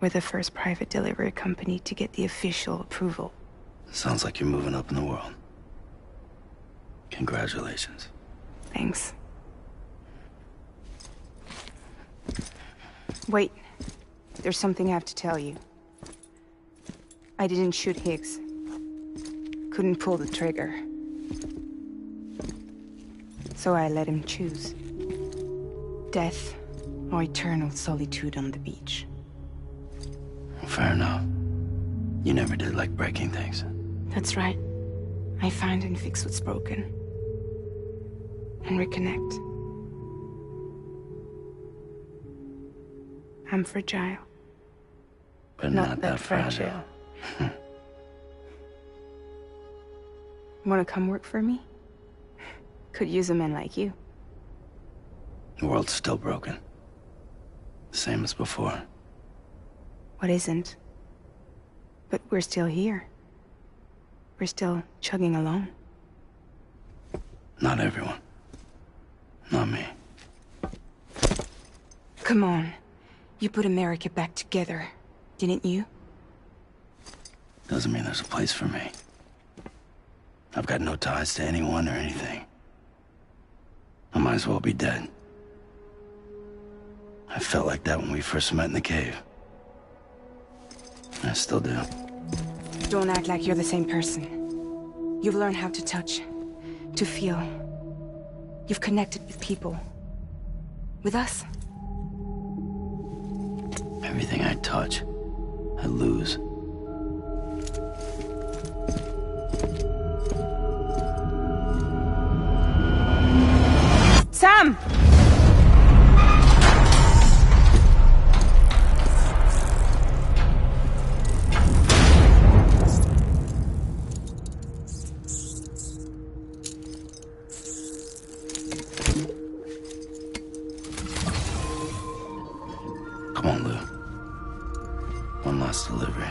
We're the first private delivery company to get the official approval. Sounds like you're moving up in the world. Congratulations. Thanks. Wait. There's something I have to tell you. I didn't shoot Higgs. Couldn't pull the trigger. So I let him choose. Death or eternal solitude on the beach. Fair enough. You never did like breaking things. That's right. I find and fix what's broken. And reconnect. I'm fragile. But not that fragile. Wanna come work for me? Could use a man like you. The world's still broken. Same as before. What isn't? But we're still here. We're still chugging along. Not everyone. Not me. Come on. You put America back together, didn't you? Doesn't mean there's a place for me. I've got no ties to anyone or anything. I might as well be dead. I felt like that when we first met in the cave. I still do. Don't act like you're the same person. You've learned how to touch, to feel. You've connected with people. With us. Everything I touch, I lose. Sam! Come on, Lou. One last delivery.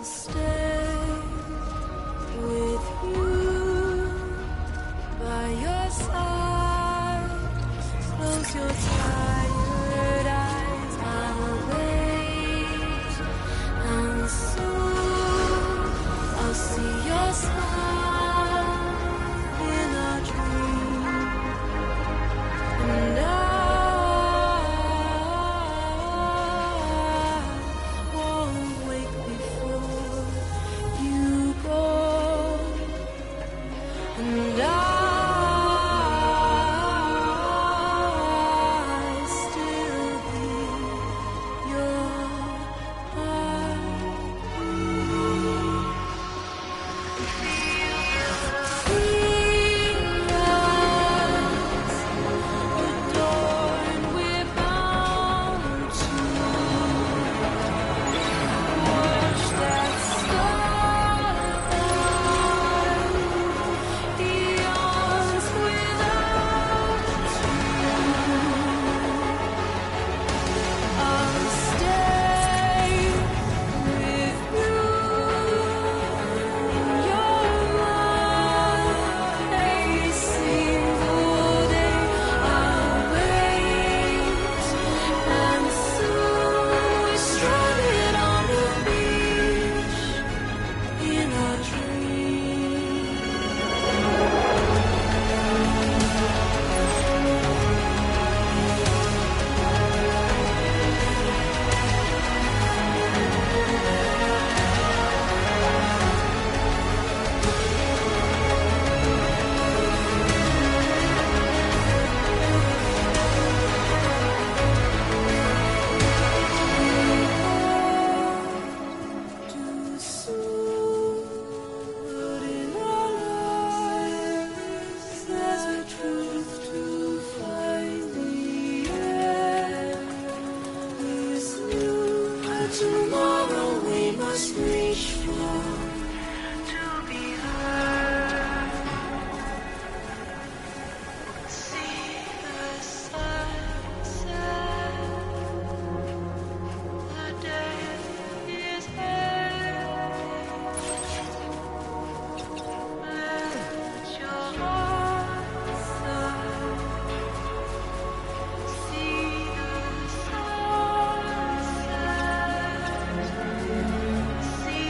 stay with you by your side. Close your tired eyes. I'll wait, and soon I'll see your smile in a dream, and I won't wake before you go, and I still hear your tomorrow we must reach for to be heard. See the sunset. The day is ending. Let your heart sigh. See the sunset. See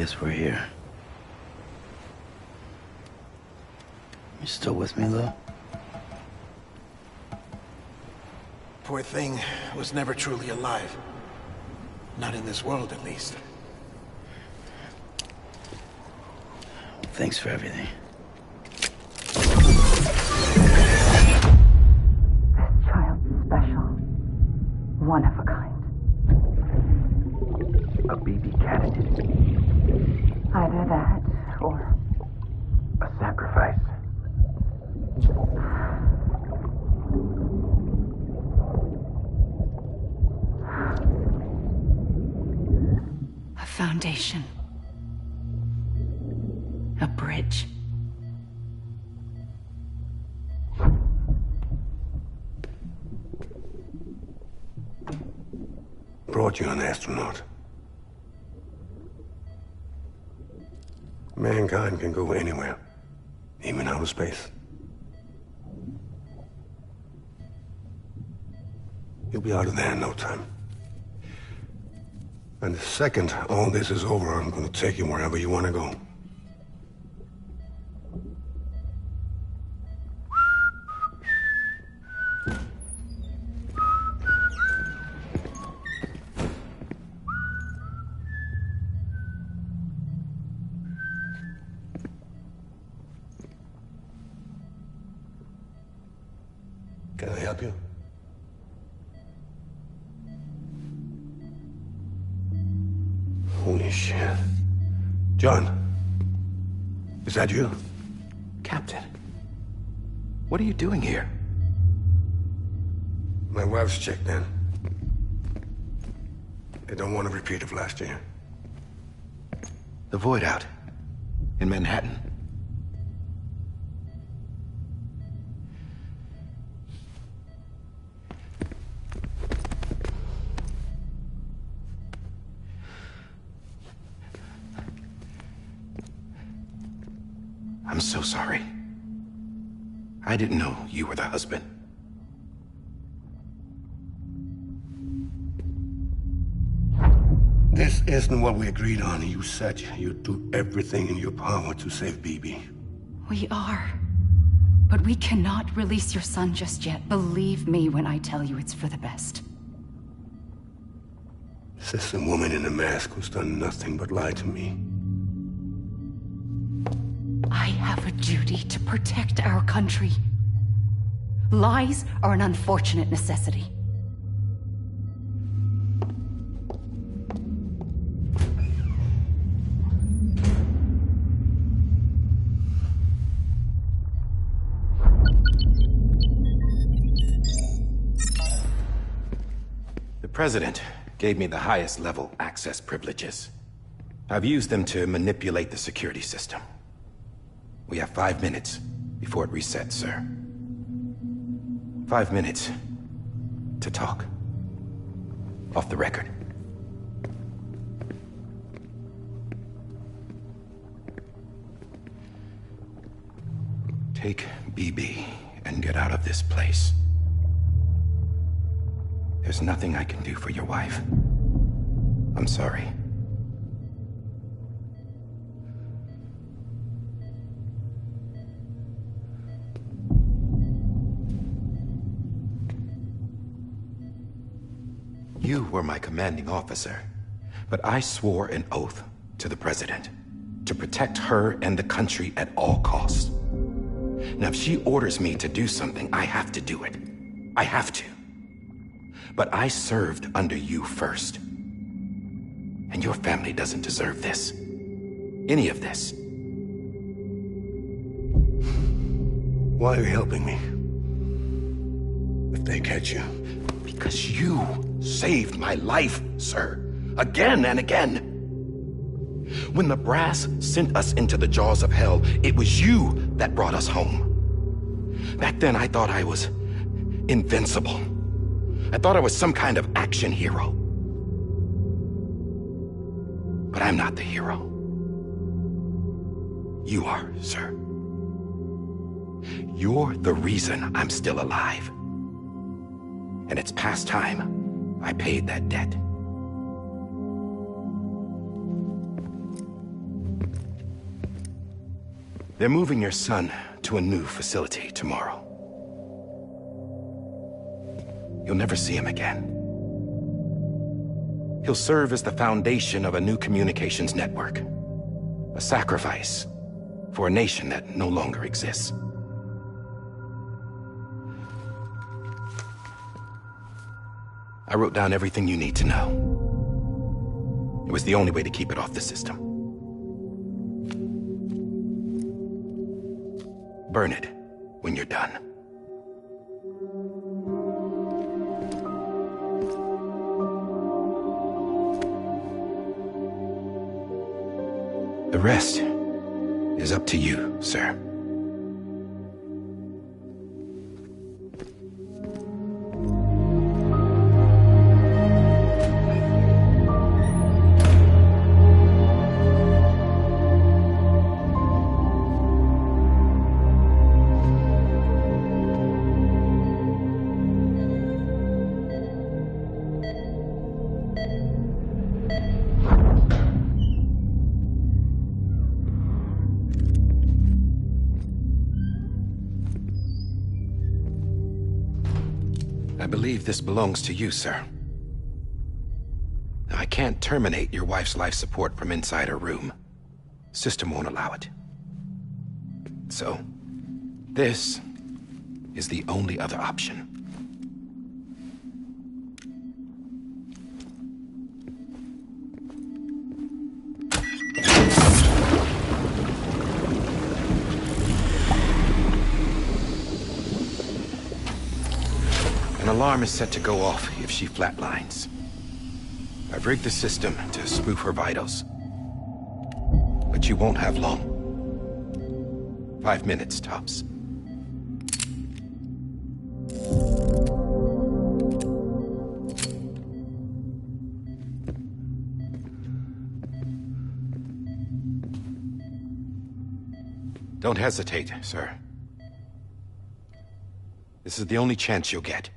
guess we're here. You still with me, Lou? Poor thing was never truly alive. Not in this world, at least. Thanks for everything. Child special. One of a kind. A BB candidate. Either that, or... a sacrifice. a foundation. A bridge. Brought you an astronaut. Mankind can go anywhere, even outer space. You'll be out of there in no time. And the second all this is over, I'm gonna take you wherever you want to go. Can I help you? Holy shit. John, is that you? Captain, what are you doing here? My wife's checked in. They don't want a repeat of last year. The Void out in Manhattan. I'm so sorry. I didn't know you were the husband. This isn't what we agreed on. You said you'd do everything in your power to save BB. We are. But we cannot release your son just yet. Believe me when I tell you it's for the best. This is a woman in a mask who's done nothing but lie to me. I have a duty to protect our country. Lies are an unfortunate necessity. The President gave me the highest level access privileges. I've used them to manipulate the security system. We have 5 minutes before it resets, sir. 5 minutes to talk. Off the record. Take BB and get out of this place. There's nothing I can do for your wife. I'm sorry. You were my commanding officer, but I swore an oath to the President to protect her and the country at all costs. Now, if she orders me to do something, I have to do it. I have to. But I served under you first. And your family doesn't deserve this. Any of this. Why are you helping me? If they catch you. Because you saved my life, sir. Again and again. When the brass sent us into the jaws of hell, it was you that brought us home. Back then, I thought I was invincible. I thought I was some kind of action hero. But I'm not the hero. You are, sir. You're the reason I'm still alive. And it's past time I paid that debt. They're moving your son to a new facility tomorrow. You'll never see him again. He'll serve as the foundation of a new communications network. A sacrifice for a nation that no longer exists. I wrote down everything you need to know. It was the only way to keep it off the system. Burn it when you're done. The rest is up to you, sir. I believe this belongs to you, sir. I can't terminate your wife's life support from inside her room. System won't allow it. So, this is the only other option. An alarm is set to go off if she flatlines. I've rigged the system to spoof her vitals. But you won't have long. 5 minutes, tops. Don't hesitate, sir. This is the only chance you'll get.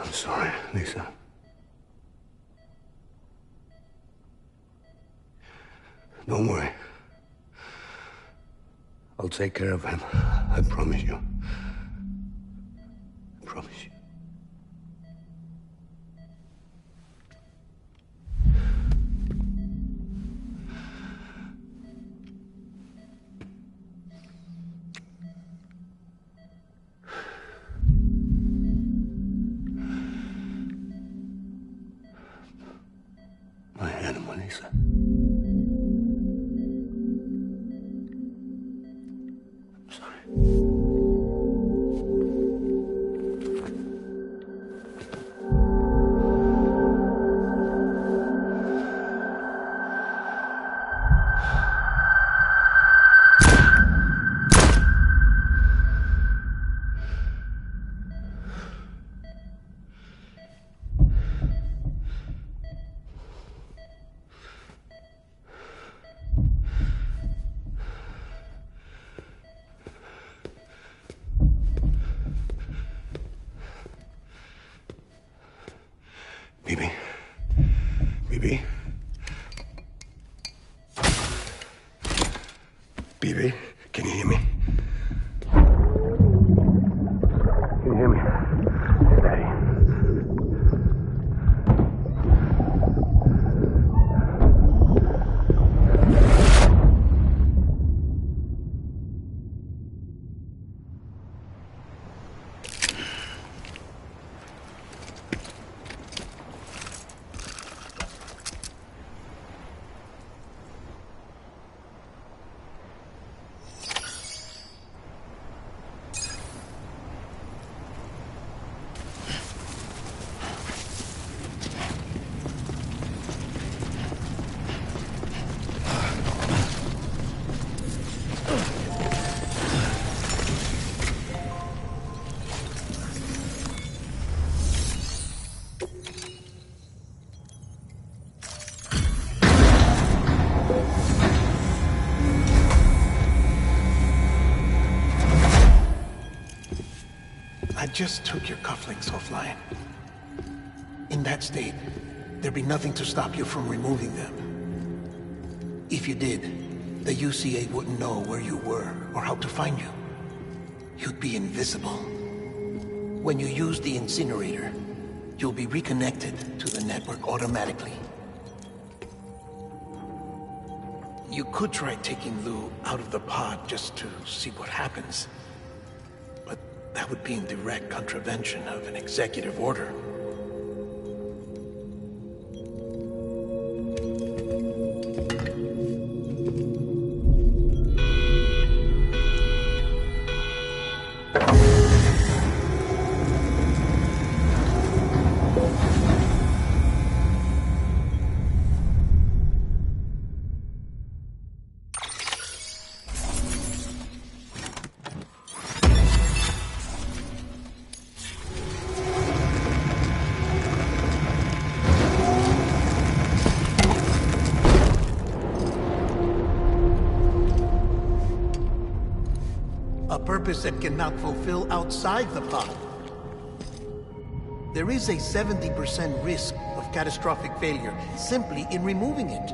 I'm sorry, Lisa. Don't worry. I'll take care of him. I promise you. I promise you. My animal, Lisa. I'm sorry. Bibi. Bibi. Bibi, can you hear me? Can you hear me? Daddy. just took your cufflinks offline. In that state, there'd be nothing to stop you from removing them. If you did, the UCA wouldn't know where you were or how to find you. You'd be invisible. When you use the incinerator, you'll be reconnected to the network automatically. You could try taking Lou out of the pod just to see what happens. But that would be in direct contravention of an executive order. That cannot fulfill outside the pod. There is a 70% risk of catastrophic failure simply in removing it.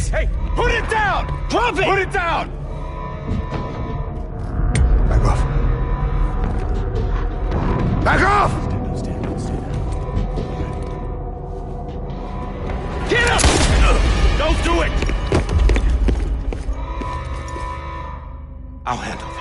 Hey, put it down! Drop it! Put it down! Back off. Back off! Get up! Don't do it! I'll handle this.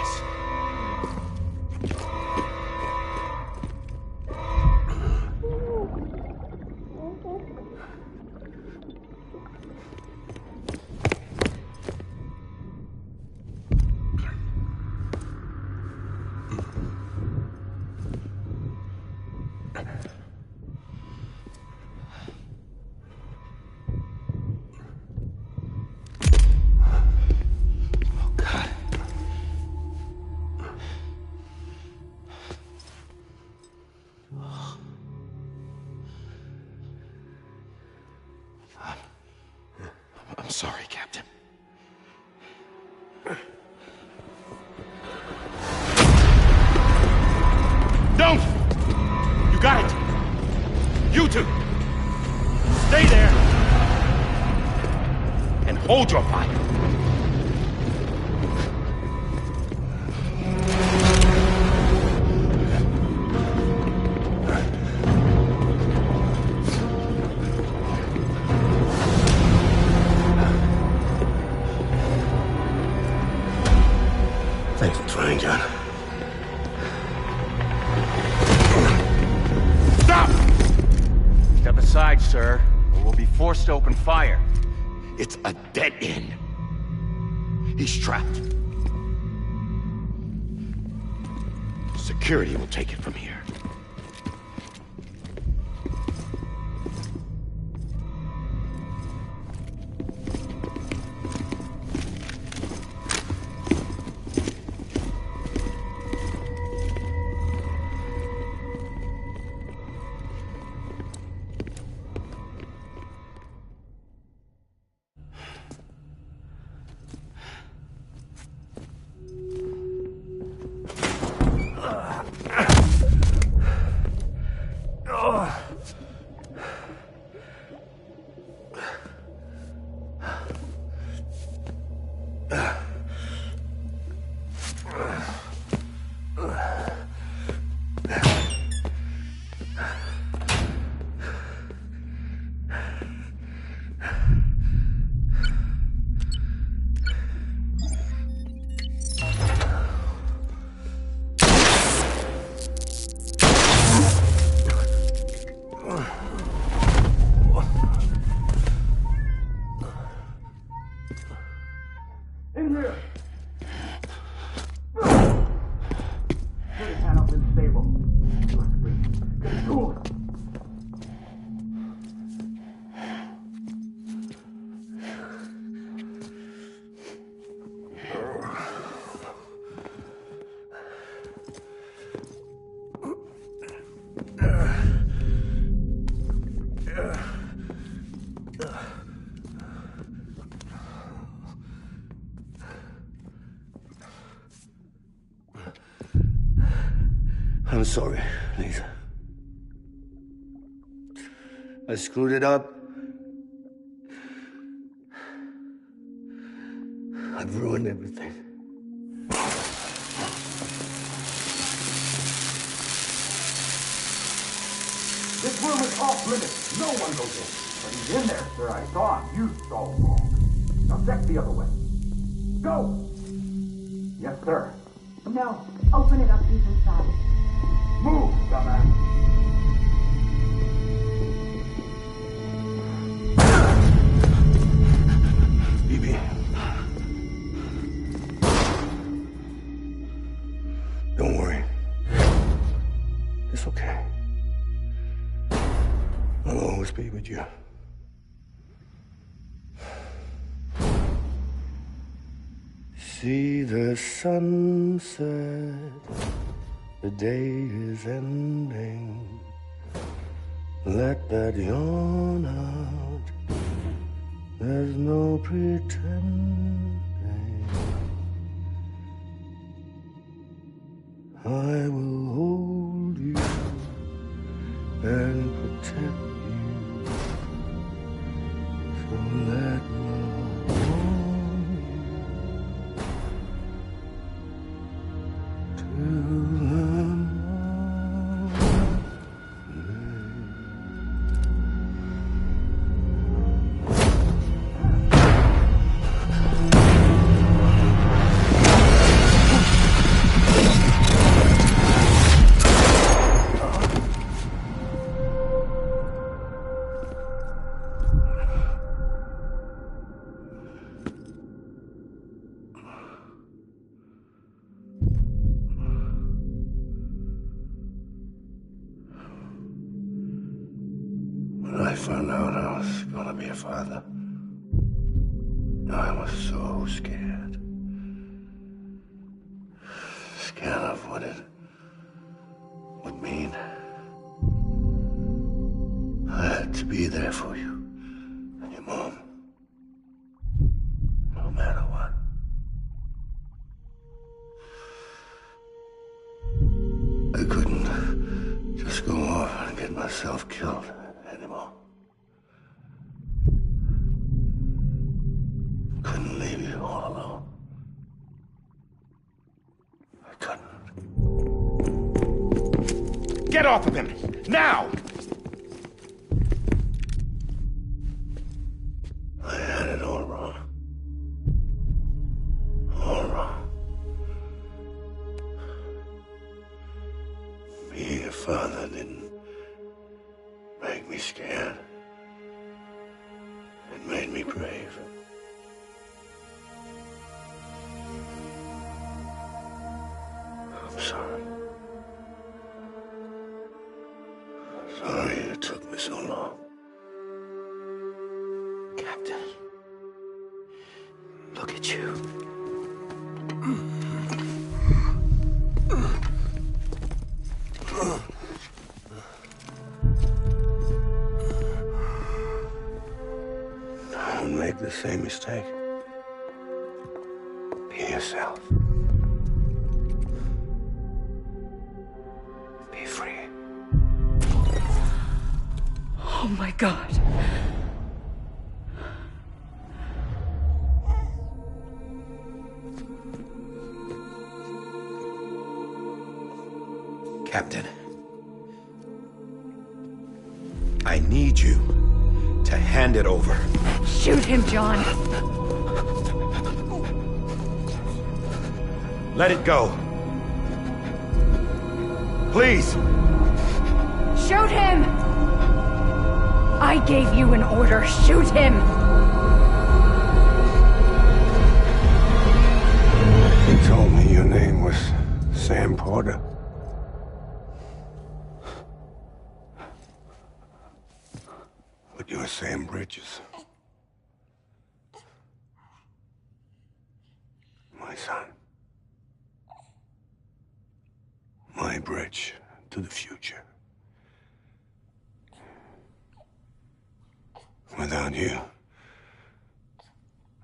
Hold your fire. Thanks for trying, John. Stop! Step aside, sir, or we'll be forced to open fire. It's a dead end. He's trapped. Security will take it from here. I'm sorry, Lisa. I screwed it up. I've ruined everything. This room is off limits. No one goes in. But he's in there, sir. I saw him. You saw him wrong. Now check the other way. Go! Yes, sir. No. Open it up deep inside. Move, dumbass. Bibi. Don't worry. It's okay. I'll always be with you. See the sunset, the day is ending. Let that yawn out, there's no pretending. I will hold you and protect you. So let love warm you till the When I found out I was gonna be a father, I was so scared. Scared of what it would mean. I had to be there for you and your mom, no matter what. I couldn't just go off and get myself killed anymore. couldn't. Get off of him! Now! I had it all wrong. All wrong. Being a father didn't make me scared. It made me brave. I'm sorry. Sorry it took me so long. Captain, look at you. Don't make the same mistake. Be yourself. Be free. Oh my God. Captain, I need you to hand it over. Shoot him, John. Let it go. Please. Shoot him! I gave you an order. Shoot him! You told me your name was Sam Porter. But you're Sam Bridges. My son. My bridge to the future. Without you,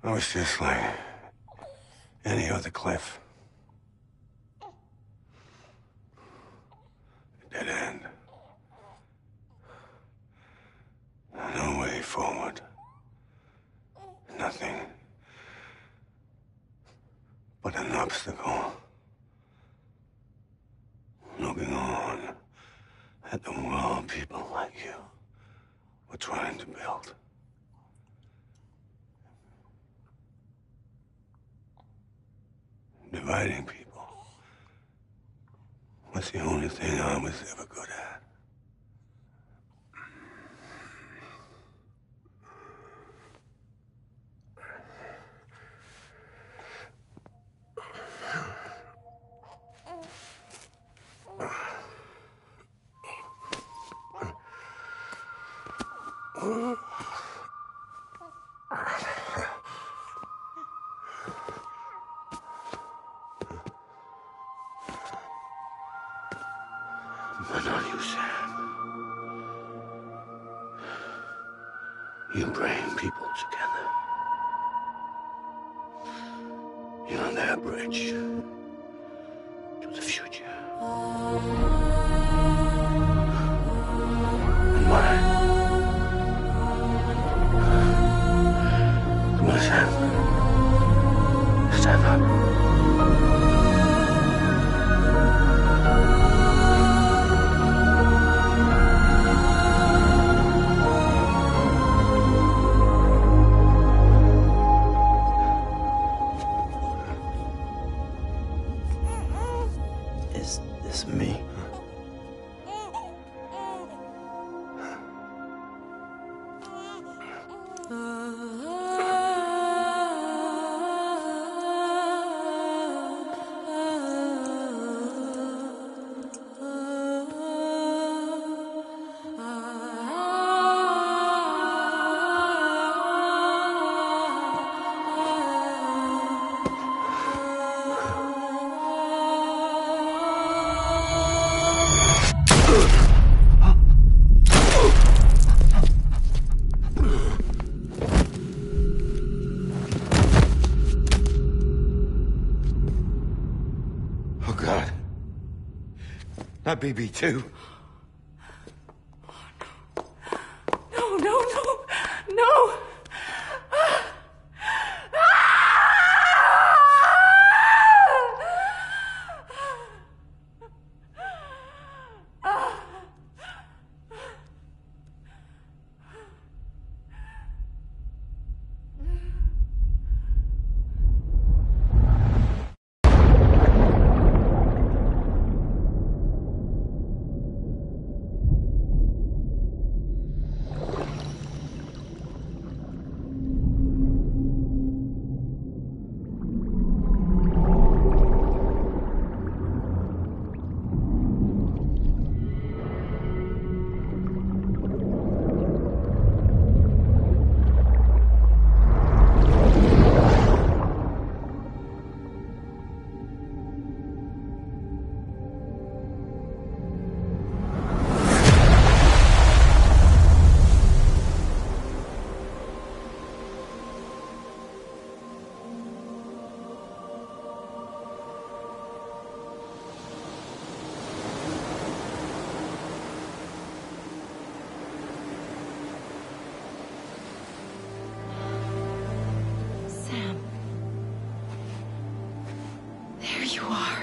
I was just like any other Cliff. A dead end. No way forward. Nothing but an obstacle. Looking on at the world people like you were trying to build. Dividing people was the only thing I was ever good at. But not you, Sam. You bring people together. You're their bridge to the future. And mine. Come on, Sam. Stand up. Is this me? Not BB2. No, no, no, no! you are.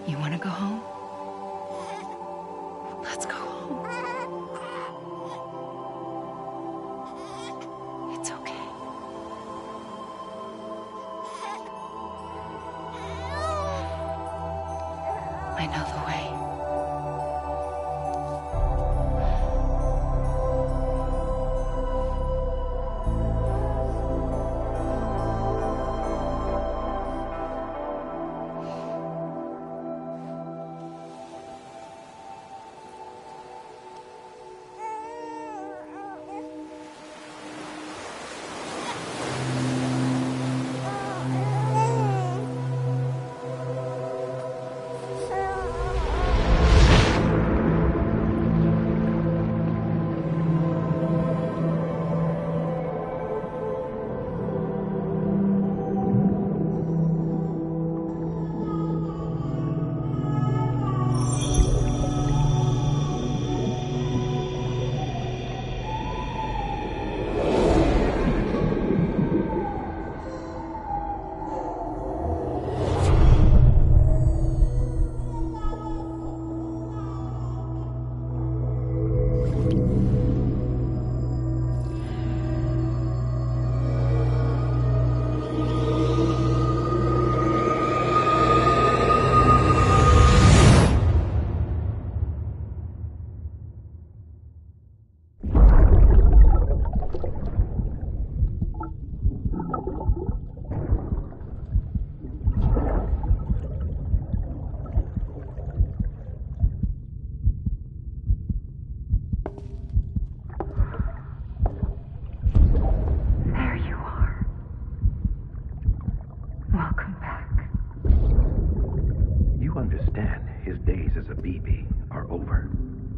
You want to go home? Let's go home. It's okay. I know the way.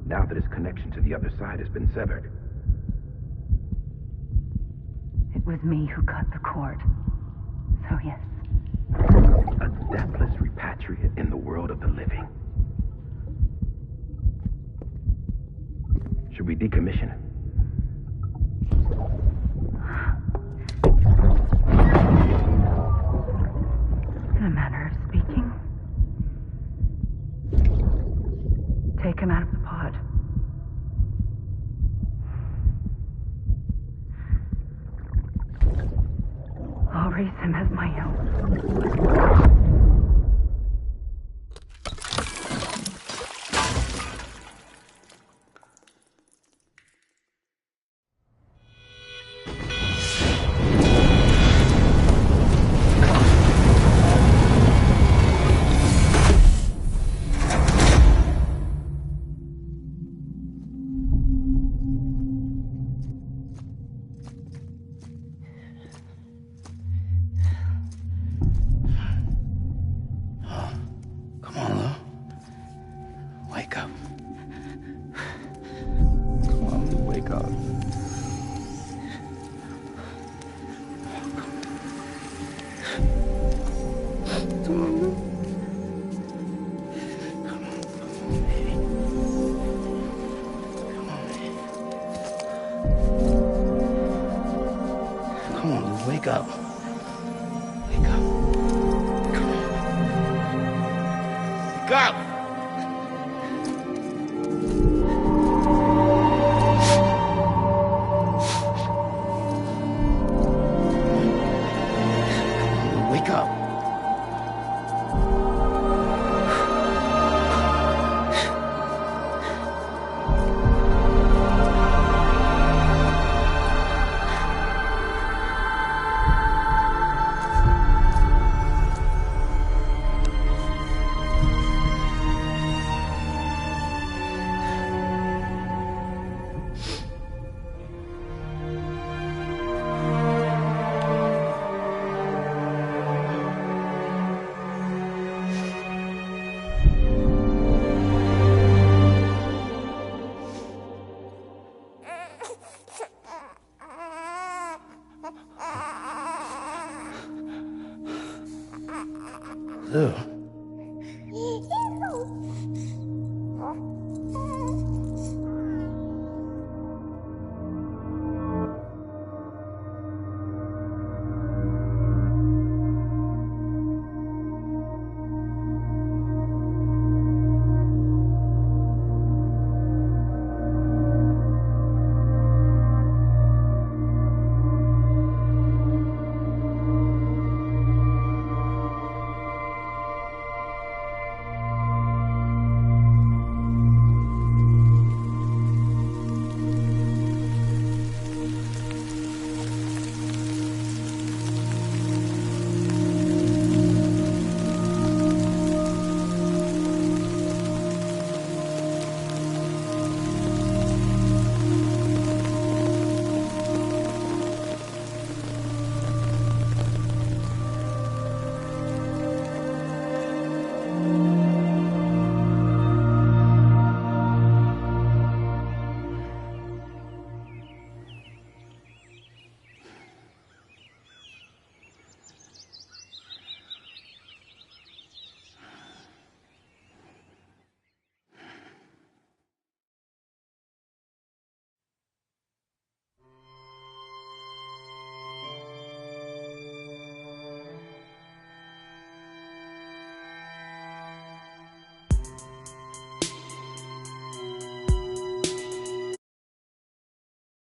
Now that his connection to the other side has been severed. It was me who cut the cord. So yes. A deathless repatriate in the world of the living. Should we decommission him? In a manner of speaking. Take him out of the pod. I'll raise him as my own. Wake up. Wake up. Come on. Wake up! Ew.